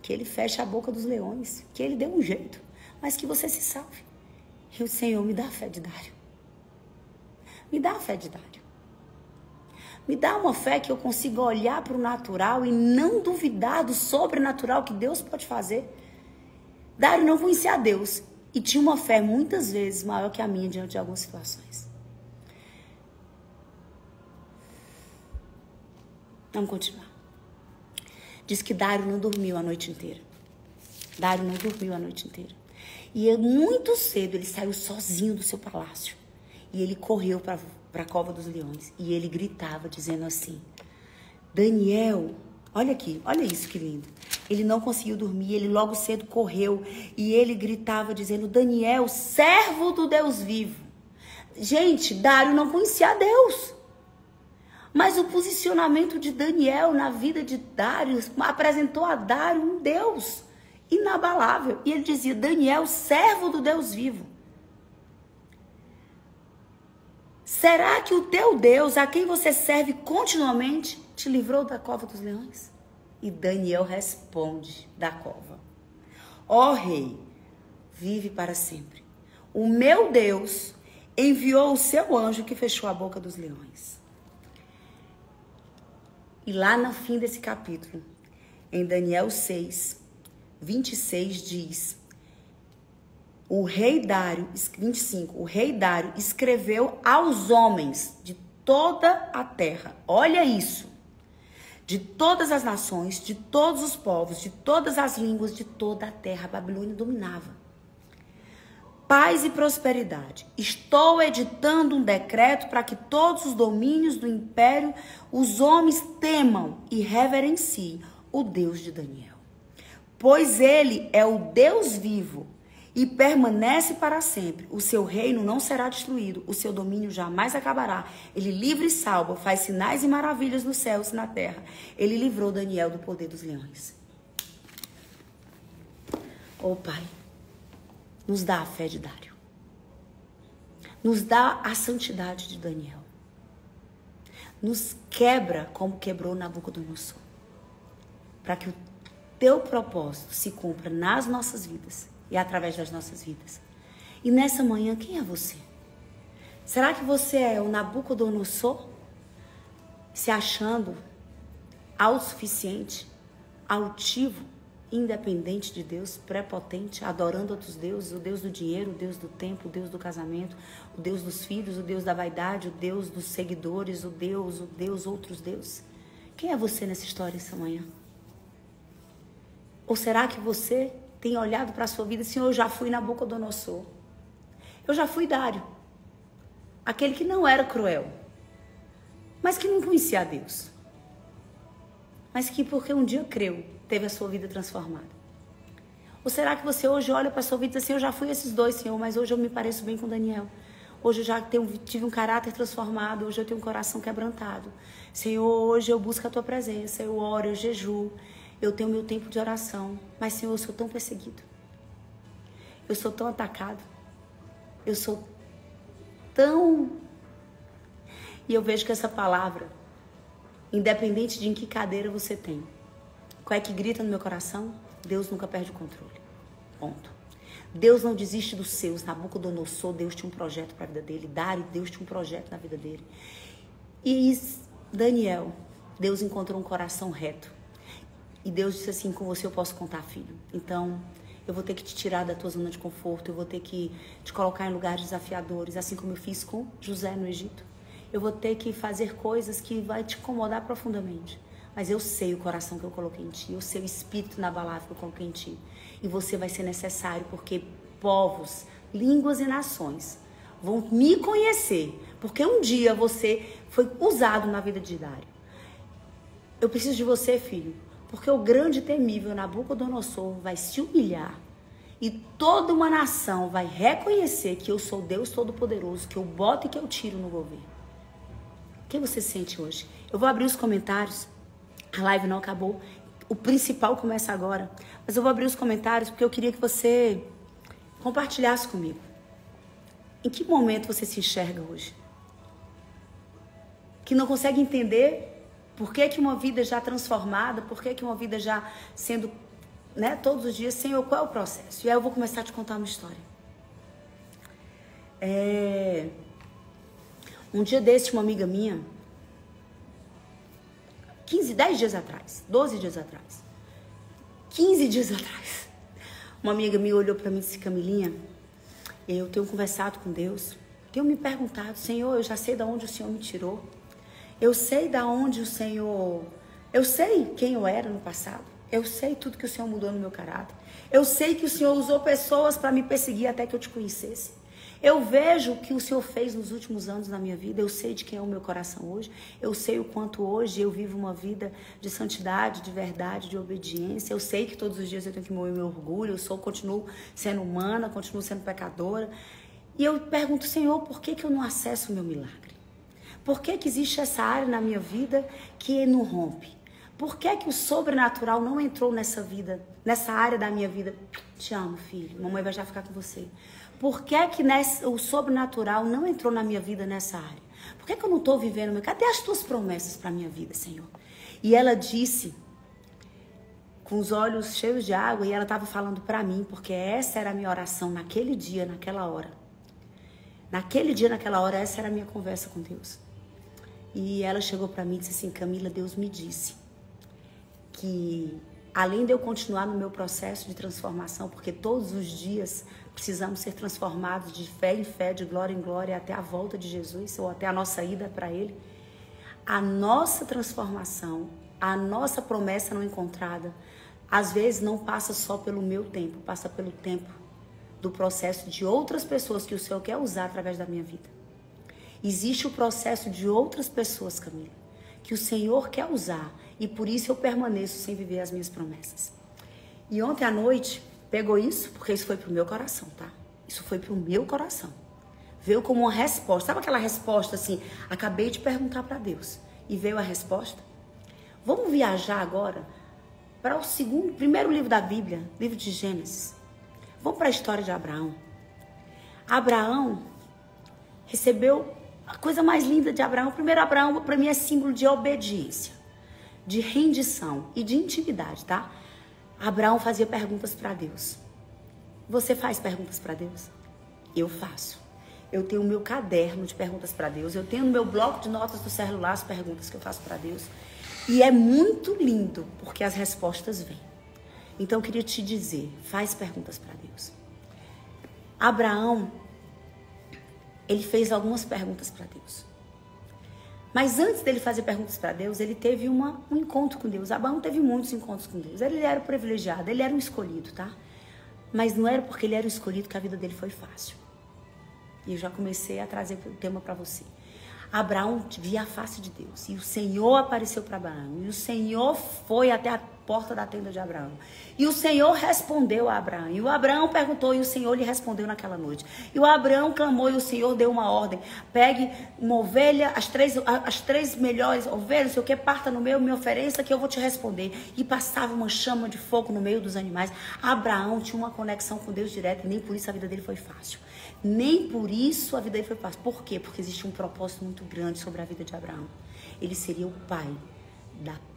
Que ele feche a boca dos leões, que ele dê um jeito, mas que você se salve. E o Senhor, me dá a fé de Dário. Me dá a fé de Dário. Me dá uma fé que eu consiga olhar para o natural e não duvidar do sobrenatural que Deus pode fazer. Dário não conhecia a Deus e tinha uma fé muitas vezes maior que a minha diante de algumas situações. Vamos continuar. Diz que Dário não dormiu a noite inteira. Dário não dormiu a noite inteira. E muito cedo ele saiu sozinho do seu palácio. E ele correu para a cova dos leões. E ele gritava dizendo assim: Daniel, Olha aqui, olha isso que lindo. Ele não conseguiu dormir, ele logo cedo correu e ele gritava dizendo: Daniel, servo do Deus vivo. Gente, Dário não conhecia a Deus. Mas o posicionamento de Daniel na vida de Dário apresentou a Dário um Deus inabalável. E ele dizia: Daniel, servo do Deus vivo. Será que o teu Deus, a quem você serve continuamente, te livrou da cova dos leões? E Daniel responde da cova: ó rei, vive para sempre. O meu Deus enviou o seu anjo que fechou a boca dos leões. E lá no fim desse capítulo, em Daniel 6, 26, diz: o rei Dário, 25, o rei Dário escreveu aos homens de toda a terra. Olha isso. De todas as nações, de todos os povos, de todas as línguas, de toda a terra. A Babilônia dominava. Paz e prosperidade. Estou editando um decreto para que todos os domínios do império, os homens temam e reverenciem o Deus de Daniel. Pois ele é o Deus vivo e permanece para sempre. O seu reino não será destruído, o seu domínio jamais acabará. Ele livra e salva, faz sinais e maravilhas nos céus e na terra. Ele livrou Daniel do poder dos leões. Oh, Pai, nos dá a fé de Dário. Nos dá a santidade de Daniel. Nos quebra como quebrou Nabucodonosor. Para que o teu propósito se cumpra nas nossas vidas e através das nossas vidas. E nessa manhã, quem é você? Será que você é o Nabucodonosor? Se achando autossuficiente, altivo, independente de Deus, prepotente, adorando outros deuses, o Deus do dinheiro, o Deus do tempo, o Deus do casamento, o Deus dos filhos, o Deus da vaidade, o Deus dos seguidores, o Deus, outros deuses. Quem é você nessa história essa manhã? Ou será que você tem olhado para a sua vida? Senhor, eu já fui Nabucodonosor. Eu já fui Dário. Aquele que não era cruel, mas que não conhecia a Deus. Mas que porque um dia creu, teve a sua vida transformada. Ou será que você hoje olha para a sua vida e diz assim: eu já fui esses dois, Senhor, mas hoje eu me pareço bem com Daniel. Hoje eu já tive um caráter transformado, hoje eu tenho um coração quebrantado. Senhor, hoje eu busco a tua presença, eu oro, eu jejuo. Eu tenho meu tempo de oração. Mas, Senhor, eu sou tão perseguido. Eu sou tão atacado. Eu sou tão... E eu vejo que essa palavra, independente de em que cadeira você tem, qual é que grita no meu coração? Deus nunca perde o controle. Ponto. Deus não desiste dos seus. Nabucodonosor, Deus tinha um projeto para a vida dele. Dário, Deus tinha um projeto na vida dele. E Daniel, Deus encontrou um coração reto. E Deus disse assim: com você eu posso contar, filho. Então, eu vou ter que te tirar da tua zona de conforto. Eu vou ter que te colocar em lugares desafiadores, assim como eu fiz com José no Egito. Eu vou ter que fazer coisas que vai te incomodar profundamente. Mas eu sei o coração que eu coloquei em ti. Eu sei o espírito inabalável que eu coloquei em ti. E você vai ser necessário, porque povos, línguas e nações vão me conhecer. Porque um dia você foi usado na vida de Dário. Eu preciso de você, filho. Porque o grande e temível Nabucodonosor vai se humilhar e toda uma nação vai reconhecer que eu sou Deus Todo-Poderoso, que eu boto e que eu tiro no governo. O que você sente hoje? Eu vou abrir os comentários. A live não acabou. O principal começa agora. Mas eu vou abrir os comentários porque eu queria que você compartilhasse comigo. Em que momento você se enxerga hoje? Que não consegue entender... Por que uma vida já transformada, por que uma vida já sendo, né, todos os dias, Senhor, qual é o processo? E aí eu vou começar a te contar uma história. Um dia desse, uma amiga minha, 10 dias atrás, 12 dias atrás, 15 dias atrás, uma amiga minha olhou para mim e disse: Camilinha, eu tenho conversado com Deus, tenho me perguntado: Senhor, eu já sei de onde o Senhor me tirou. Eu sei da onde o Senhor... Eu sei quem eu era no passado. Eu sei tudo que o Senhor mudou no meu caráter. Eu sei que o Senhor usou pessoas para me perseguir até que eu te conhecesse. Eu vejo o que o Senhor fez nos últimos anos na minha vida. Eu sei de quem é o meu coração hoje. Eu sei o quanto hoje eu vivo uma vida de santidade, de verdade, de obediência. Eu sei que todos os dias eu tenho que mover meu orgulho. Continuo sendo humana, continuo sendo pecadora. E eu pergunto, Senhor, por que eu não acesso o meu milagre? Por que existe essa área na minha vida que não rompe? Por que o sobrenatural não entrou nessa vida, nessa área da minha vida? Te amo, filho. Mamãe vai já ficar com você. Por que o sobrenatural não entrou na minha vida nessa área? Por que eu não estou vivendo? Cadê as tuas promessas para a minha vida, Senhor? E ela disse, com os olhos cheios de água, e ela estava falando para mim, porque essa era a minha oração naquele dia, naquela hora. Naquele dia, naquela hora, essa era a minha conversa com Deus. E ela chegou para mim e disse assim, Camila, Deus me disse que além de eu continuar no meu processo de transformação, porque todos os dias precisamos ser transformados de fé em fé, de glória em glória, até a volta de Jesus, ou até a nossa ida para Ele, a nossa transformação, a nossa promessa não encontrada, às vezes não passa só pelo meu tempo, passa pelo tempo do processo de outras pessoas que o Senhor quer usar através da minha vida. Existe o processo de outras pessoas, Camila, que o Senhor quer usar, e por isso eu permaneço sem viver as minhas promessas. E ontem à noite, pegou isso, porque isso foi pro meu coração, tá? Isso foi pro meu coração. Veio como uma resposta. Sabe aquela resposta assim, acabei de perguntar para Deus, e veio a resposta? Vamos viajar agora para o primeiro livro da Bíblia, livro de Gênesis. Vamos para a história de Abraão. Abraão recebeu a coisa mais linda de Abraão. Primeiro, Abraão para mim é símbolo de obediência, de rendição e de intimidade, tá? Abraão fazia perguntas para Deus. Você faz perguntas para Deus? Eu faço. Eu tenho o meu caderno de perguntas para Deus. Eu tenho no meu bloco de notas do celular as perguntas que eu faço para Deus. E é muito lindo, porque as respostas vêm. Então eu queria te dizer, faz perguntas para Deus. Abraão, ele fez algumas perguntas para Deus. Mas antes dele fazer perguntas para Deus, ele teve um encontro com Deus. Abraão teve muitos encontros com Deus. Ele era privilegiado, ele era um escolhido, tá? Mas não era porque ele era um escolhido que a vida dele foi fácil. E eu já comecei a trazer o tema para você. Abraão via a face de Deus. E o Senhor apareceu para Abraão. E o Senhor foi até a porta da tenda de Abraão. E o Senhor respondeu a Abraão. E o Abraão perguntou e o Senhor lhe respondeu naquela noite. E o Abraão clamou e o Senhor deu uma ordem. Pegue uma ovelha, as três melhores ovelhas, não sei o que, parta no meio, me ofereça que eu vou te responder. E passava uma chama de fogo no meio dos animais. Abraão tinha uma conexão com Deus direta e nem por isso a vida dele foi fácil. Nem por isso a vida dele foi fácil. Por quê? Porque existia um propósito muito grande sobre a vida de Abraão. Ele seria o pai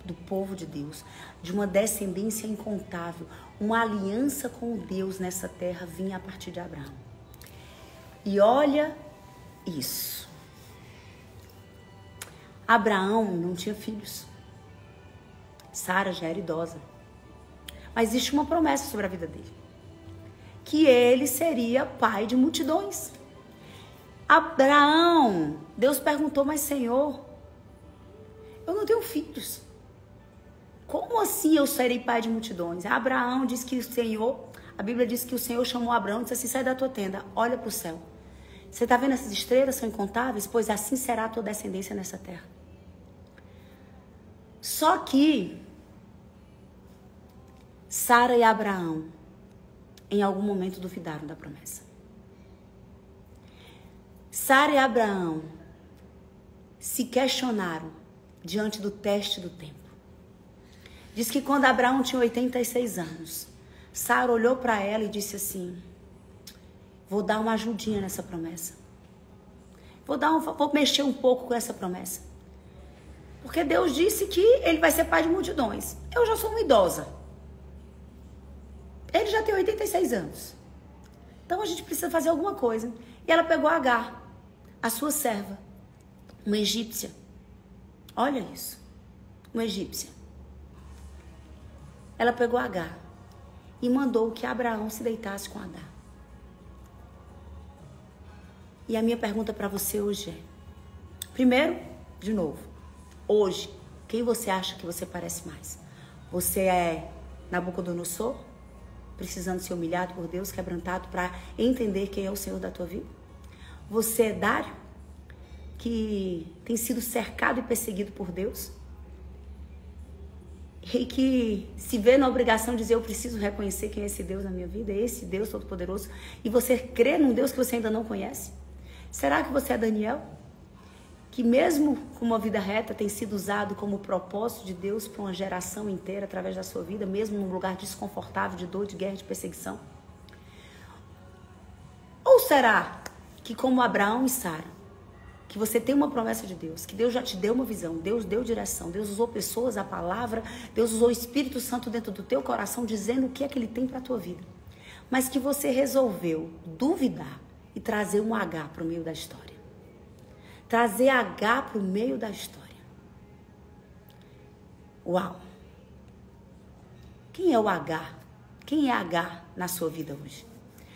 do povo de Deus, de uma descendência incontável. Uma aliança com Deus nessa terra vinha a partir de Abraão. E olha isso. Abraão não tinha filhos. Sara já era idosa. Mas existe uma promessa sobre a vida dele. Que ele seria pai de multidões. Abraão, Deus perguntou, mas Senhor, eu não tenho filhos. Como assim eu serei pai de multidões? Abraão disse que o Senhor, a Bíblia diz que o Senhor chamou Abraão e disse assim, sai da tua tenda, olha para o céu. Você está vendo essas estrelas, são incontáveis? Pois assim será a tua descendência nessa terra. Só que Sara e Abraão, em algum momento, duvidaram da promessa. Sara e Abraão se questionaram diante do teste do tempo. Diz que quando Abraão tinha 86 anos, Sara olhou para ela e disse assim, vou dar uma ajudinha nessa promessa. Vou mexer um pouco com essa promessa. Porque Deus disse que ele vai ser pai de multidões. Eu já sou uma idosa. Ele já tem 86 anos. Então a gente precisa fazer alguma coisa. E ela pegou Agar, a sua serva, uma egípcia. Olha isso. Uma egípcia. Ela pegou Agar e mandou que Abraão se deitasse com Agar. E a minha pergunta para você hoje é, primeiro, de novo, hoje, quem você acha que você parece mais? Você é Nabucodonosor? Precisando ser humilhado por Deus, quebrantado para entender quem é o Senhor da tua vida? Você é Dário, que tem sido cercado e perseguido por Deus? E que se vê na obrigação de dizer, eu preciso reconhecer quem é esse Deus na minha vida, esse Deus Todo-Poderoso, e você crê num Deus que você ainda não conhece? Será que você é Daniel? Que mesmo com uma vida reta tem sido usado como propósito de Deus para uma geração inteira através da sua vida, mesmo num lugar desconfortável de dor, de guerra, de perseguição? Ou será que como Abraão e Sara, que você tem uma promessa de Deus, que Deus já te deu uma visão, Deus deu direção, Deus usou pessoas, a palavra, Deus usou o Espírito Santo dentro do teu coração dizendo o que é que Ele tem para a tua vida, mas que você resolveu duvidar e trazer um H para o meio da história. Trazer H para o meio da história. Uau! Quem é o H? Quem é H na sua vida hoje?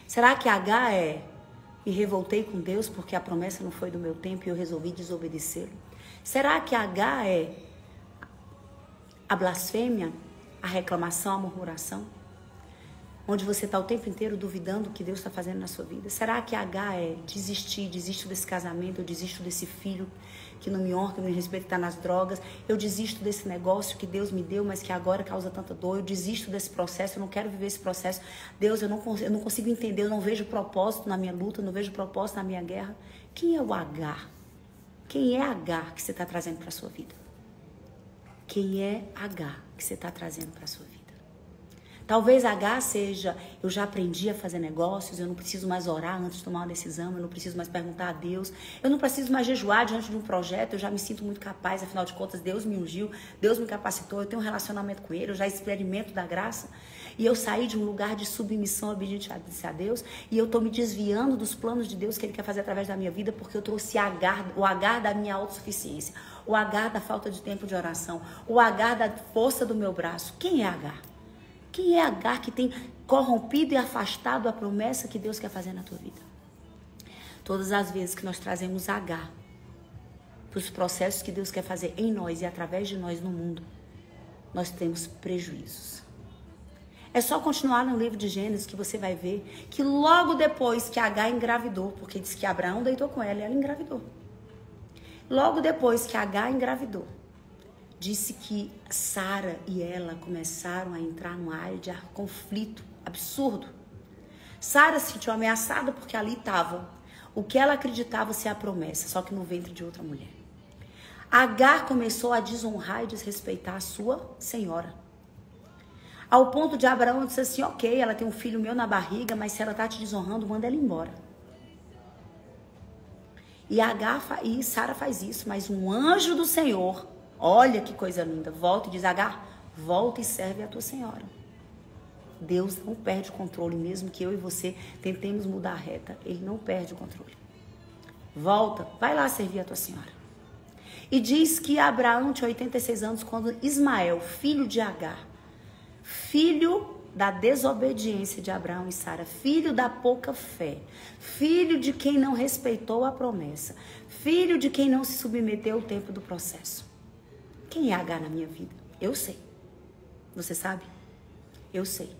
Será que H é me revoltei com Deus porque a promessa não foi do meu tempo e eu resolvi desobedecê-lo? Será que H é a blasfêmia, a reclamação, a murmuração? Onde você está o tempo inteiro duvidando o que Deus está fazendo na sua vida? Será que H é desistir, desisto desse casamento, eu desisto desse filho que não me honra, que não me respeita, está nas drogas, eu desisto desse negócio que Deus me deu, mas que agora causa tanta dor, eu desisto desse processo, eu não quero viver esse processo. Deus, eu não consigo entender, eu não vejo propósito na minha luta, eu não vejo propósito na minha guerra. Quem é o H? Quem é H que você está trazendo para a sua vida? Quem é H que você está trazendo para a sua vida? Talvez H seja, eu já aprendi a fazer negócios, eu não preciso mais orar antes de tomar uma decisão, eu não preciso mais perguntar a Deus, eu não preciso mais jejuar diante de um projeto, eu já me sinto muito capaz, afinal de contas Deus me ungiu, Deus me capacitou, eu tenho um relacionamento com Ele, eu já experimento da graça, e eu saí de um lugar de submissão obediente a Deus, e eu estou me desviando dos planos de Deus que Ele quer fazer através da minha vida, porque eu trouxe o H da minha autossuficiência, o H da falta de tempo de oração, o H da força do meu braço. Quem é H? Quem é H que tem corrompido e afastado a promessa que Deus quer fazer na tua vida? Todas as vezes que nós trazemos H para os processos que Deus quer fazer em nós e através de nós no mundo, nós temos prejuízos. É só continuar no livro de Gênesis que você vai ver que logo depois que H engravidou, porque diz que Abraão deitou com ela e ela engravidou. Logo depois que H engravidou, disse que Sara e ela começaram a entrar numa área de conflito absurdo. Sara se sentiu ameaçada porque ali estava o que ela acreditava ser a promessa, só que no ventre de outra mulher. Agar começou a desonrar e desrespeitar a sua senhora. Ao ponto de Abraão dizer assim, ok, ela tem um filho meu na barriga, mas se ela está te desonrando, manda ela embora. E Sara faz isso, mas um anjo do Senhor, olha que coisa linda, volta e diz, Agar, volta e serve a tua senhora. Deus não perde o controle, mesmo que eu e você tentemos mudar a reta, Ele não perde o controle. Volta, vai lá servir a tua senhora. E diz que Abraão tinha 86 anos quando Ismael, filho de Agar, filho da desobediência de Abraão e Sara, filho da pouca fé, filho de quem não respeitou a promessa, filho de quem não se submeteu ao tempo do processo. Quem é H na minha vida? Eu sei. Você sabe? Eu sei.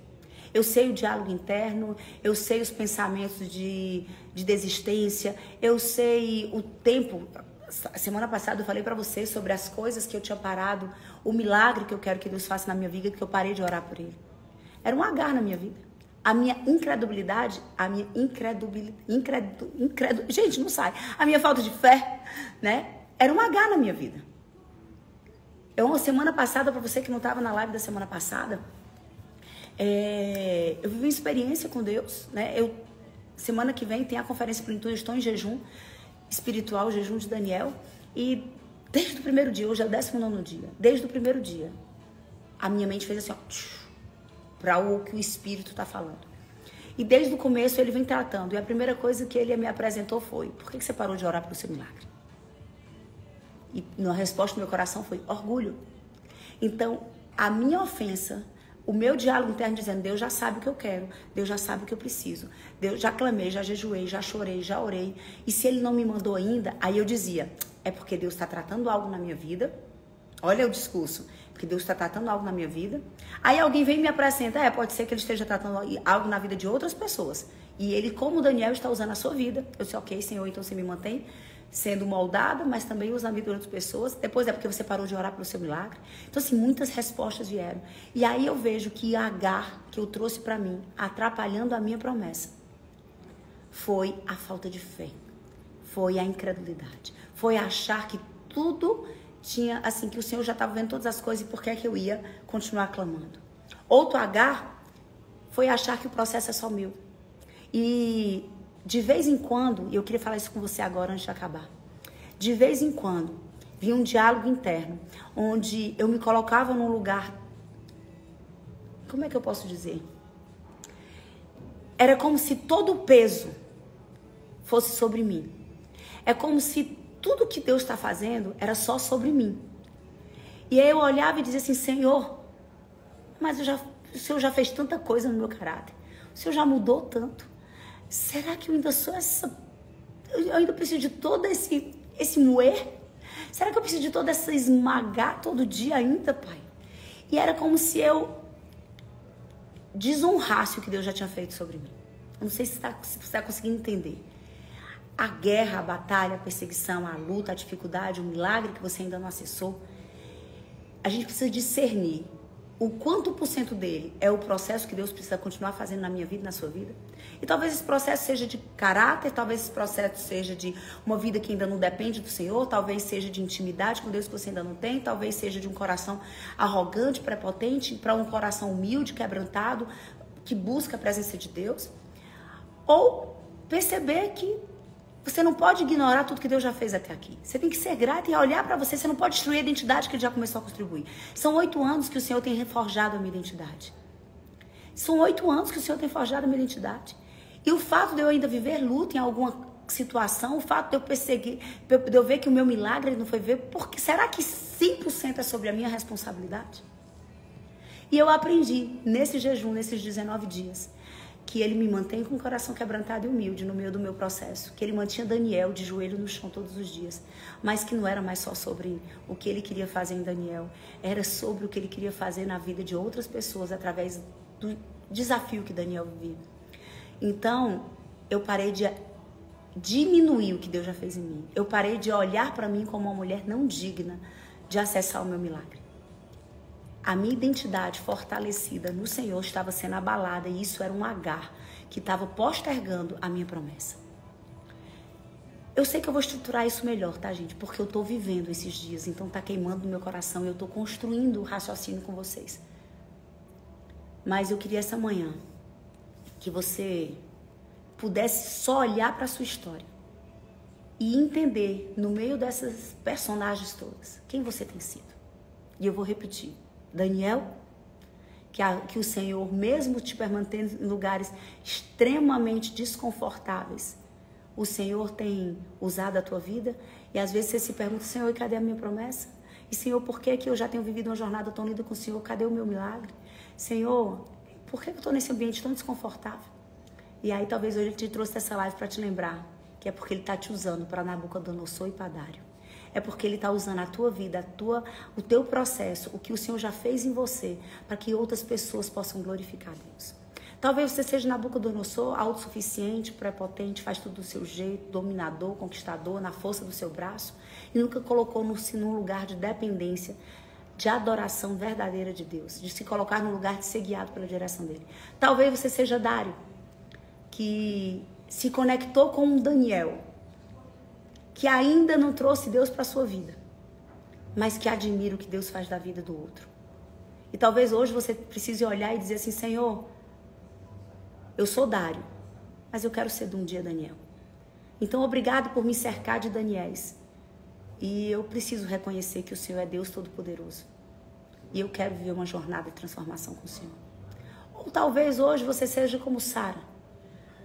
Eu sei o diálogo interno, eu sei os pensamentos de desistência, eu sei o tempo. Semana passada eu falei pra você sobre as coisas que eu tinha parado, o milagre que eu quero que Deus faça na minha vida, que eu parei de orar por Ele. Era um H na minha vida. A minha incredulidade, gente, não sai. A minha falta de fé, né? Era um H na minha vida. Semana passada, para você que não estava na live da semana passada, eu vivi uma experiência com Deus, né? Semana que vem tem a conferência Plenitude, eu estou em jejum espiritual, jejum de Daniel, e desde o primeiro dia, hoje é o 19º dia, desde o primeiro dia, a minha mente fez assim, ó, para o que o Espírito está falando. E desde o começo ele vem tratando, e a primeira coisa que ele me apresentou foi, por que você parou de orar pelo seu milagre? E a resposta do meu coração foi orgulho. Então, a minha ofensa, o meu diálogo interno dizendo, Deus já sabe o que eu quero, Deus já sabe o que eu preciso, Deus já clamei, já jejuei, já chorei, já orei, e se Ele não me mandou ainda, aí eu dizia, é porque Deus está tratando algo na minha vida, olha o discurso, porque Deus está tratando algo na minha vida. Aí alguém vem e me apresenta, pode ser que ele esteja tratando algo na vida de outras pessoas. E ele, como Daniel, está usando a sua vida. Eu disse, ok, Senhor, então você me mantém sendo moldada, mas também usa a vida de outras pessoas. Depois é porque você parou de orar pelo seu milagre. Então, assim, muitas respostas vieram. E aí eu vejo que Agar, que eu trouxe para mim, atrapalhando a minha promessa, foi a falta de fé. Foi a incredulidade. Foi achar que tudo tinha, assim, que o Senhor já estava vendo todas as coisas e por que é que eu ia continuar clamando. Outro Agar foi achar que o processo é só meu. E de vez em quando, e eu queria falar isso com você agora antes de acabar, de vez em quando vinha um diálogo interno, onde eu me colocava num lugar, como é que eu posso dizer? Era como se todo o peso fosse sobre mim. É como se tudo que Deus está fazendo era só sobre mim. E aí eu olhava e dizia assim, Senhor, mas o Senhor já fez tanta coisa no meu caráter. O Senhor já mudou tanto. Será que eu ainda sou essa... Eu ainda preciso de todo esse moer? Será que eu preciso de toda essa esmagar todo dia ainda, Pai? E era como se eu desonrasse o que Deus já tinha feito sobre mim. Eu não sei se você está conseguindo entender. A guerra, a batalha, a perseguição, a luta, a dificuldade, o milagre que você ainda não acessou. A gente precisa discernir o quanto por cento dele é o processo que Deus precisa continuar fazendo na minha vida e na sua vida. E talvez esse processo seja de caráter, talvez esse processo seja de uma vida que ainda não depende do Senhor, talvez seja de intimidade com Deus que você ainda não tem, talvez seja de um coração arrogante, prepotente, para um coração humilde, quebrantado, que busca a presença de Deus. Ou perceber que você não pode ignorar tudo que Deus já fez até aqui. Você tem que ser grato e olhar para você. Você não pode destruir a identidade que Ele já começou a contribuir. São 8 anos que o Senhor tem reforjado a minha identidade. São 8 anos que o Senhor tem forjado a minha identidade. E o fato de eu ainda viver luta em alguma situação, o fato de eu perseguir, de eu ver que o meu milagre não foi ver, porque será que 100% é sobre a minha responsabilidade? E eu aprendi nesse jejum, nesses 19 dias, que Ele me mantém com o coração quebrantado e humilde no meio do meu processo. Que Ele mantinha Daniel de joelho no chão todos os dias. Mas que não era mais só sobre o que Ele queria fazer em Daniel. Era sobre o que Ele queria fazer na vida de outras pessoas através do desafio que Daniel vivia. Então, eu parei de diminuir o que Deus já fez em mim. Eu parei de olhar para mim como uma mulher não digna de acessar o meu milagre. A minha identidade fortalecida no Senhor estava sendo abalada e isso era um Agar que estava postergando a minha promessa. Eu sei que eu vou estruturar isso melhor, tá, gente? Porque eu estou vivendo esses dias, então tá queimando no meu coração e eu estou construindo o raciocínio com vocês. Mas eu queria essa manhã que você pudesse só olhar para a sua história e entender, no meio dessas personagens todas, quem você tem sido. E eu vou repetir. Daniel, que o Senhor, mesmo te mantendo em lugares extremamente desconfortáveis, o Senhor tem usado a tua vida. E às vezes você se pergunta, Senhor, cadê a minha promessa? E Senhor, por que eu já tenho vivido uma jornada tão linda com o Senhor? Cadê o meu milagre? Senhor, por que eu estou nesse ambiente tão desconfortável? E aí talvez hoje Ele te trouxe essa live para te lembrar que é porque Ele está te usando para Nabucodonosor e para Dário. É porque Ele está usando a tua vida, o teu processo, o que o Senhor já fez em você, para que outras pessoas possam glorificar a Deus. Talvez você seja Nabucodonosor, autossuficiente, prepotente, faz tudo do seu jeito, dominador, conquistador, na força do seu braço, e nunca colocou-se num lugar de dependência, de adoração verdadeira de Deus, de se colocar num lugar de ser guiado pela direção dEle. Talvez você seja Dário, que se conectou com um Daniel, que ainda não trouxe Deus para a sua vida, mas que admira o que Deus faz da vida do outro. E talvez hoje você precise olhar e dizer assim, Senhor, eu sou Dário, mas eu quero ser de um dia Daniel. Então, obrigado por me cercar de Daniéis. E eu preciso reconhecer que o Senhor é Deus Todo-Poderoso. E eu quero viver uma jornada de transformação com o Senhor. Ou talvez hoje você seja como Sara,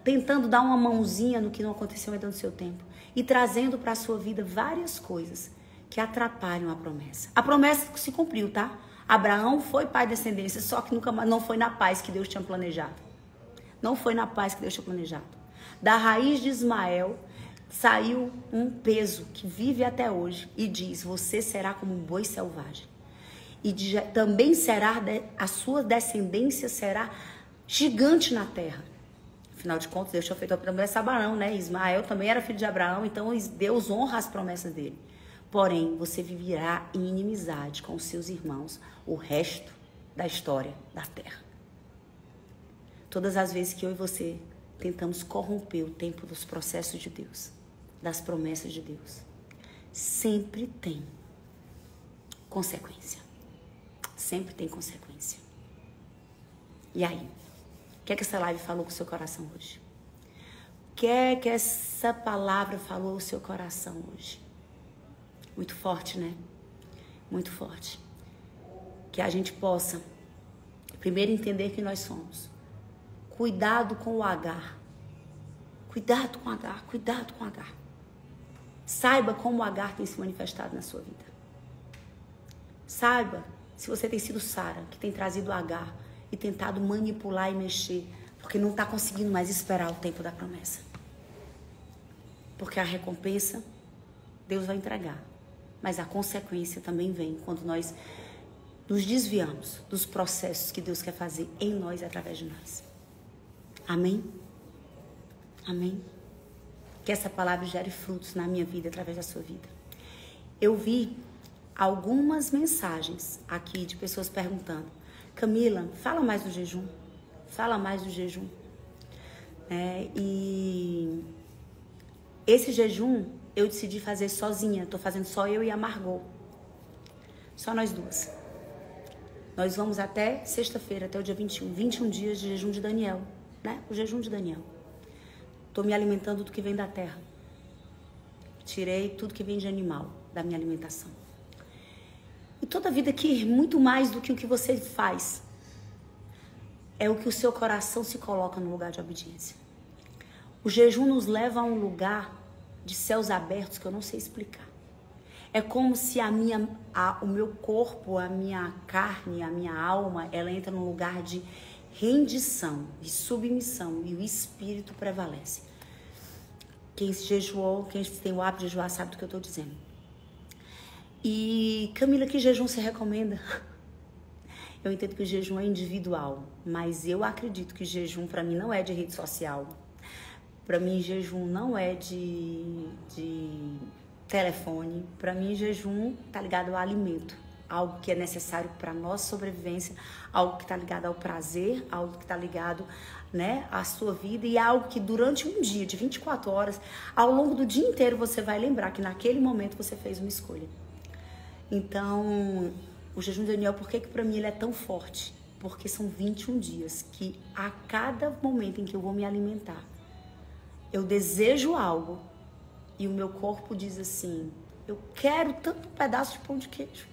tentando dar uma mãozinha no que não aconteceu ainda no seu tempo. E trazendo para a sua vida várias coisas que atrapalham a promessa. A promessa se cumpriu, tá? Abraão foi pai de descendência, só que nunca mais, não foi na paz que Deus tinha planejado. Não foi na paz que Deus tinha planejado. Da raiz de Ismael saiu um peso que vive até hoje e diz, você será como um boi selvagem. e também será, a sua descendência será gigante na terra. Afinal de contas, Deus tinha feito a promessa a Abraão, né? Ismael também era filho de Abraão, então Deus honra as promessas dele. Porém, você viverá em inimizade com os seus irmãos o resto da história da terra. Todas as vezes que eu e você tentamos corromper o tempo dos processos de Deus, das promessas de Deus, sempre tem consequência. Sempre tem consequência. E aí? O que é que essa live falou com o seu coração hoje? O que é que essa palavra falou ao seu coração hoje? Muito forte, né? Muito forte. Que a gente possa, primeiro, entender que nós somos. Cuidado com o Agar. Cuidado com o Agar. Cuidado com o Agar. Saiba como o Agar tem se manifestado na sua vida. Saiba se você tem sido Sara, que tem trazido o Agar e tentado manipular e mexer, porque não está conseguindo mais esperar o tempo da promessa. Porque a recompensa, Deus vai entregar. Mas a consequência também vem quando nós nos desviamos dos processos que Deus quer fazer em nós e através de nós. Amém? Amém? Que essa palavra gere frutos na minha vida, através da sua vida. Eu vi algumas mensagens aqui de pessoas perguntando: Camila, fala mais do jejum. Fala mais do jejum. E esse jejum eu decidi fazer sozinha. Estou fazendo só eu e a Margot. Só nós duas. Nós vamos até sexta-feira, até o dia 21. 21 dias de jejum de Daniel. Né? O jejum de Daniel. Estou me alimentando do que vem da terra. Tirei tudo que vem de animal da minha alimentação. E toda vida aqui, muito mais do que o que você faz, é o que o seu coração se coloca no lugar de obediência. O jejum nos leva a um lugar de céus abertos que eu não sei explicar. É como se o meu corpo, a minha carne, a minha alma, ela entra num lugar de rendição, de submissão, e o Espírito prevalece. Quem jejuou, quem tem o hábito de jejuar sabe do que eu estou dizendo. E, Camila, que jejum você recomenda? Eu entendo que o jejum é individual, mas eu acredito que jejum para mim não é de rede social. Para mim, jejum não é de telefone. Para mim, jejum tá ligado ao alimento, algo que é necessário para nossa sobrevivência, algo que tá ligado ao prazer, algo que tá ligado, né, à sua vida, e algo que durante um dia de 24 horas, ao longo do dia inteiro, você vai lembrar que naquele momento você fez uma escolha. Então, o jejum de Daniel, por que para mim ele é tão forte? Porque são 21 dias que a cada momento em que eu vou me alimentar, eu desejo algo e o meu corpo diz assim: eu quero tanto um pedaço de pão de queijo.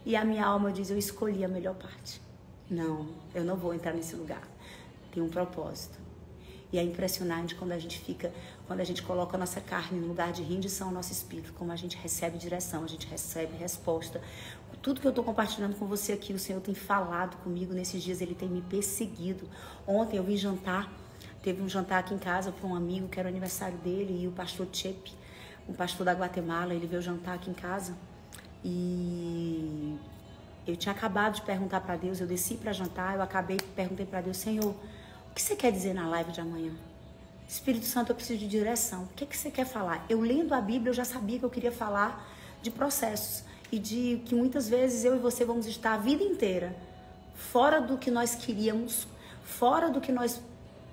E a minha alma diz: eu escolhi a melhor parte. Não, eu não vou entrar nesse lugar. Tem um propósito. E é impressionante quando a gente coloca a nossa carne no lugar de rendição ao nosso espírito, como a gente recebe direção, a gente recebe resposta. Tudo que eu estou compartilhando com você aqui, o Senhor tem falado comigo nesses dias, Ele tem me perseguido. Ontem eu vim jantar, teve um jantar aqui em casa para um amigo, que era o aniversário dele, e o pastor Chepe, um pastor da Guatemala, ele veio jantar aqui em casa. E eu tinha acabado de perguntar para Deus, eu desci para jantar, perguntei para Deus: Senhor, o que você quer dizer na live de amanhã? Espírito Santo, eu preciso de direção. O que você quer falar? Eu lendo a Bíblia, eu já sabia que eu queria falar de processos. E de que muitas vezes eu e você vamos estar a vida inteira fora do que nós queríamos, fora do que nós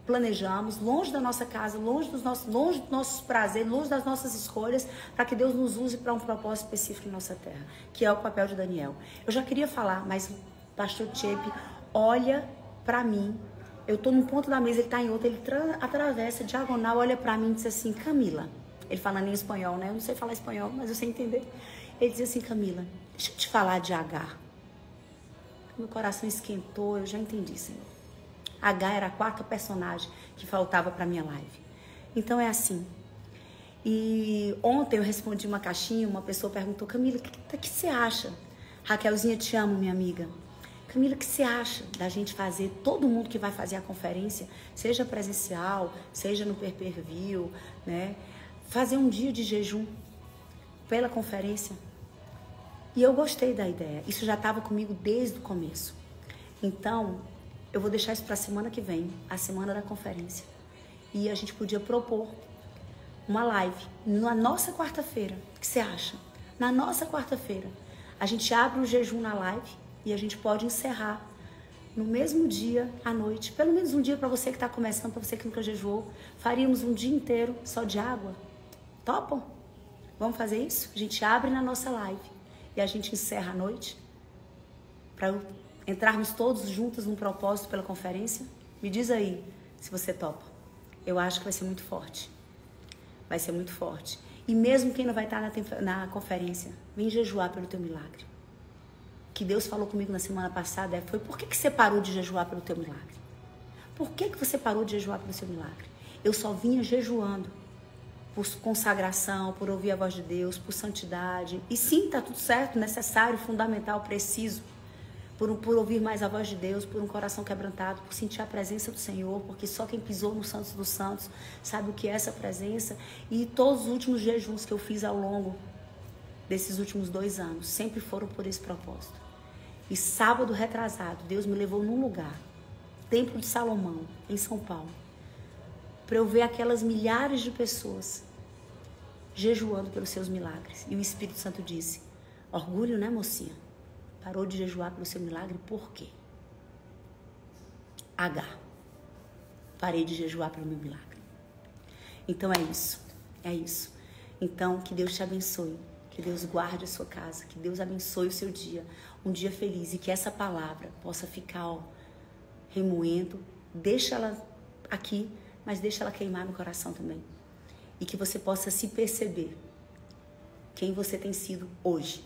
planejamos, longe da nossa casa, longe dos nossos prazeres, longe das nossas escolhas, para que Deus nos use para um propósito específico em nossa terra, que é o papel de Daniel. Eu já queria falar, mas o pastor Chepe olha para mim. Eu estou num ponto da mesa, ele está em outro, ele atravessa, diagonal, olha para mim e diz assim: Camila, ele falando em espanhol, né? Eu não sei falar espanhol, mas eu sei entender. Ele diz assim: Camila, deixa eu te falar de Agar. Meu coração esquentou, eu já entendi, Senhor. Agar era a quarta personagem que faltava para minha live. Então é assim. E ontem eu respondi uma caixinha, uma pessoa perguntou: Camila, o que você acha? Raquelzinha, te amo, minha amiga. Camila, o que você acha da gente fazer, todo mundo que vai fazer a conferência, seja presencial, seja no pay-per-view, né? Fazer um dia de jejum pela conferência. E eu gostei da ideia. Isso já estava comigo desde o começo. Então, eu vou deixar isso para a semana que vem, a semana da conferência. E a gente podia propor uma live na nossa quarta-feira. O que você acha? Na nossa quarta-feira, a gente abre o jejum na live e a gente pode encerrar no mesmo dia, à noite. Pelo menos um dia para você que está começando, para você que nunca jejuou. Faríamos um dia inteiro só de água. Topam? Vamos fazer isso? A gente abre na nossa live e a gente encerra à noite para entrarmos todos juntos num propósito pela conferência. Me diz aí se você topa. Eu acho que vai ser muito forte. Vai ser muito forte. E mesmo quem não vai estar na conferência, vem jejuar pelo teu milagre. O que Deus falou comigo na semana passada foi: por que você parou de jejuar pelo teu milagre? Por que você parou de jejuar pelo seu milagre? Eu só vinha jejuando por consagração, por ouvir a voz de Deus, por santidade. E sim, tá tudo certo, necessário, fundamental, preciso. Por ouvir mais a voz de Deus, por um coração quebrantado, por sentir a presença do Senhor, porque só quem pisou no Santos dos Santos sabe o que é essa presença. E todos os últimos jejuns que eu fiz ao longo desses últimos 2 anos sempre foram por esse propósito. E sábado retrasado, Deus me levou num lugar, Templo de Salomão, em São Paulo, para eu ver aquelas milhares de pessoas jejuando pelos seus milagres. E o Espírito Santo disse: orgulho, né, mocinha? Parou de jejuar pelo seu milagre, por quê? Parei de jejuar pelo meu milagre. Então é isso, é isso. Então, que Deus te abençoe, que Deus guarde a sua casa, que Deus abençoe o seu dia, um dia feliz, e que essa palavra possa ficar remoendo. Deixa ela aqui, mas deixa ela queimar no coração também. E que você possa se perceber quem você tem sido hoje.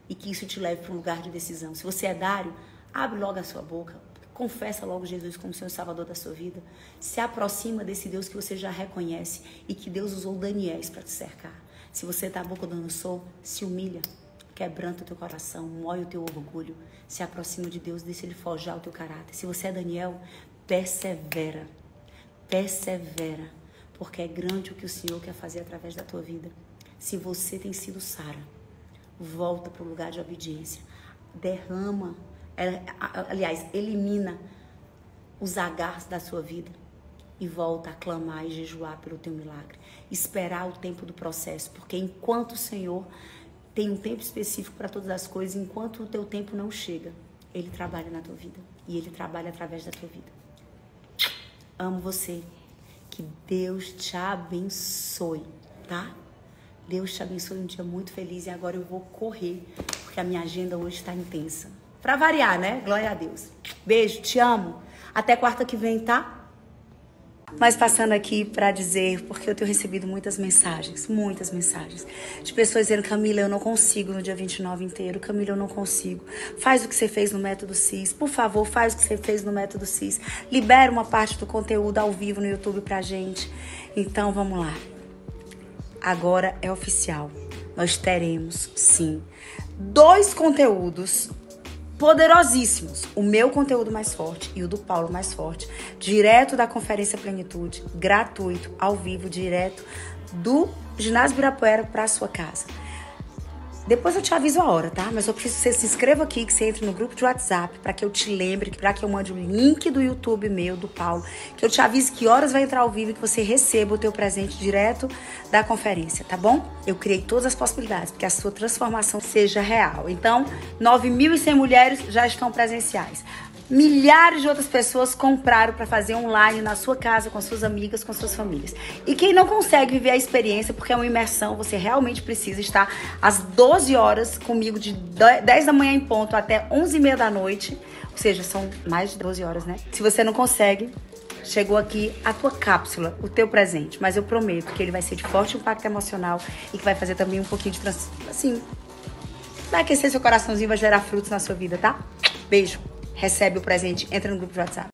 E que isso te leve para um lugar de decisão. Se você é Dário, abre logo a sua boca. Confessa logo Jesus como Senhor e Salvador da sua vida. Se aproxima desse Deus que você já reconhece e que Deus usou Daniéis para te cercar. Se você está Nabucodonosor, se humilha, quebranta o teu coração, moe o teu orgulho. Se aproxima de Deus, deixa Ele forjar o teu caráter. Se você é Daniel, persevera. Persevera, porque é grande o que o Senhor quer fazer através da tua vida. Se você tem sido Sara, volta para o lugar de obediência. Derrama, aliás, elimina os agarros da sua vida e volta a clamar e jejuar pelo teu milagre. Esperar o tempo do processo, porque enquanto o Senhor tem um tempo específico para todas as coisas, enquanto o teu tempo não chega, Ele trabalha na tua vida e Ele trabalha através da tua vida. Amo você. Que Deus te abençoe, tá? Deus te abençoe, um dia muito feliz. E agora eu vou correr, porque a minha agenda hoje está intensa. Pra variar, né? Glória a Deus. Beijo, te amo. Até quarta que vem, tá? Mas passando aqui para dizer, porque eu tenho recebido muitas mensagens, de pessoas dizendo: Camila, eu não consigo no dia 29 inteiro, Camila, eu não consigo. Faz o que você fez no Método CIS, por favor, faz o que você fez no Método CIS. Libera uma parte do conteúdo ao vivo no YouTube pra gente. Então, vamos lá. Agora é oficial. Nós teremos, sim, 2 conteúdos poderosíssimos. O meu conteúdo mais forte e o do Paulo mais forte. Direto da Conferência Plenitude, gratuito, ao vivo, direto do Ginásio Ibirapuera para a sua casa. Depois eu te aviso a hora, tá? Mas eu preciso que você se inscreva aqui, que você entre no grupo de WhatsApp, para que eu te lembre, para que eu mande o link do YouTube meu, do Paulo, que eu te avise que horas vai entrar ao vivo e que você receba o teu presente direto da conferência, tá bom? Eu criei todas as possibilidades, porque a sua transformação seja real. Então, 9.100 mulheres já estão presenciais. Milhares de outras pessoas compraram para fazer online na sua casa, com suas amigas, com suas famílias. E quem não consegue viver a experiência, porque é uma imersão, você realmente precisa estar às 12 horas comigo, de 10 da manhã em ponto até 11h30 da noite. Ou seja, são mais de 12 horas, né? Se você não consegue, chegou aqui a tua cápsula, o teu presente. Mas eu prometo que ele vai ser de forte impacto emocional e que vai fazer também um pouquinho de assim, vai aquecer seu coraçãozinho, vai gerar frutos na sua vida, tá? Beijo. Recebe o presente, entra no grupo de WhatsApp.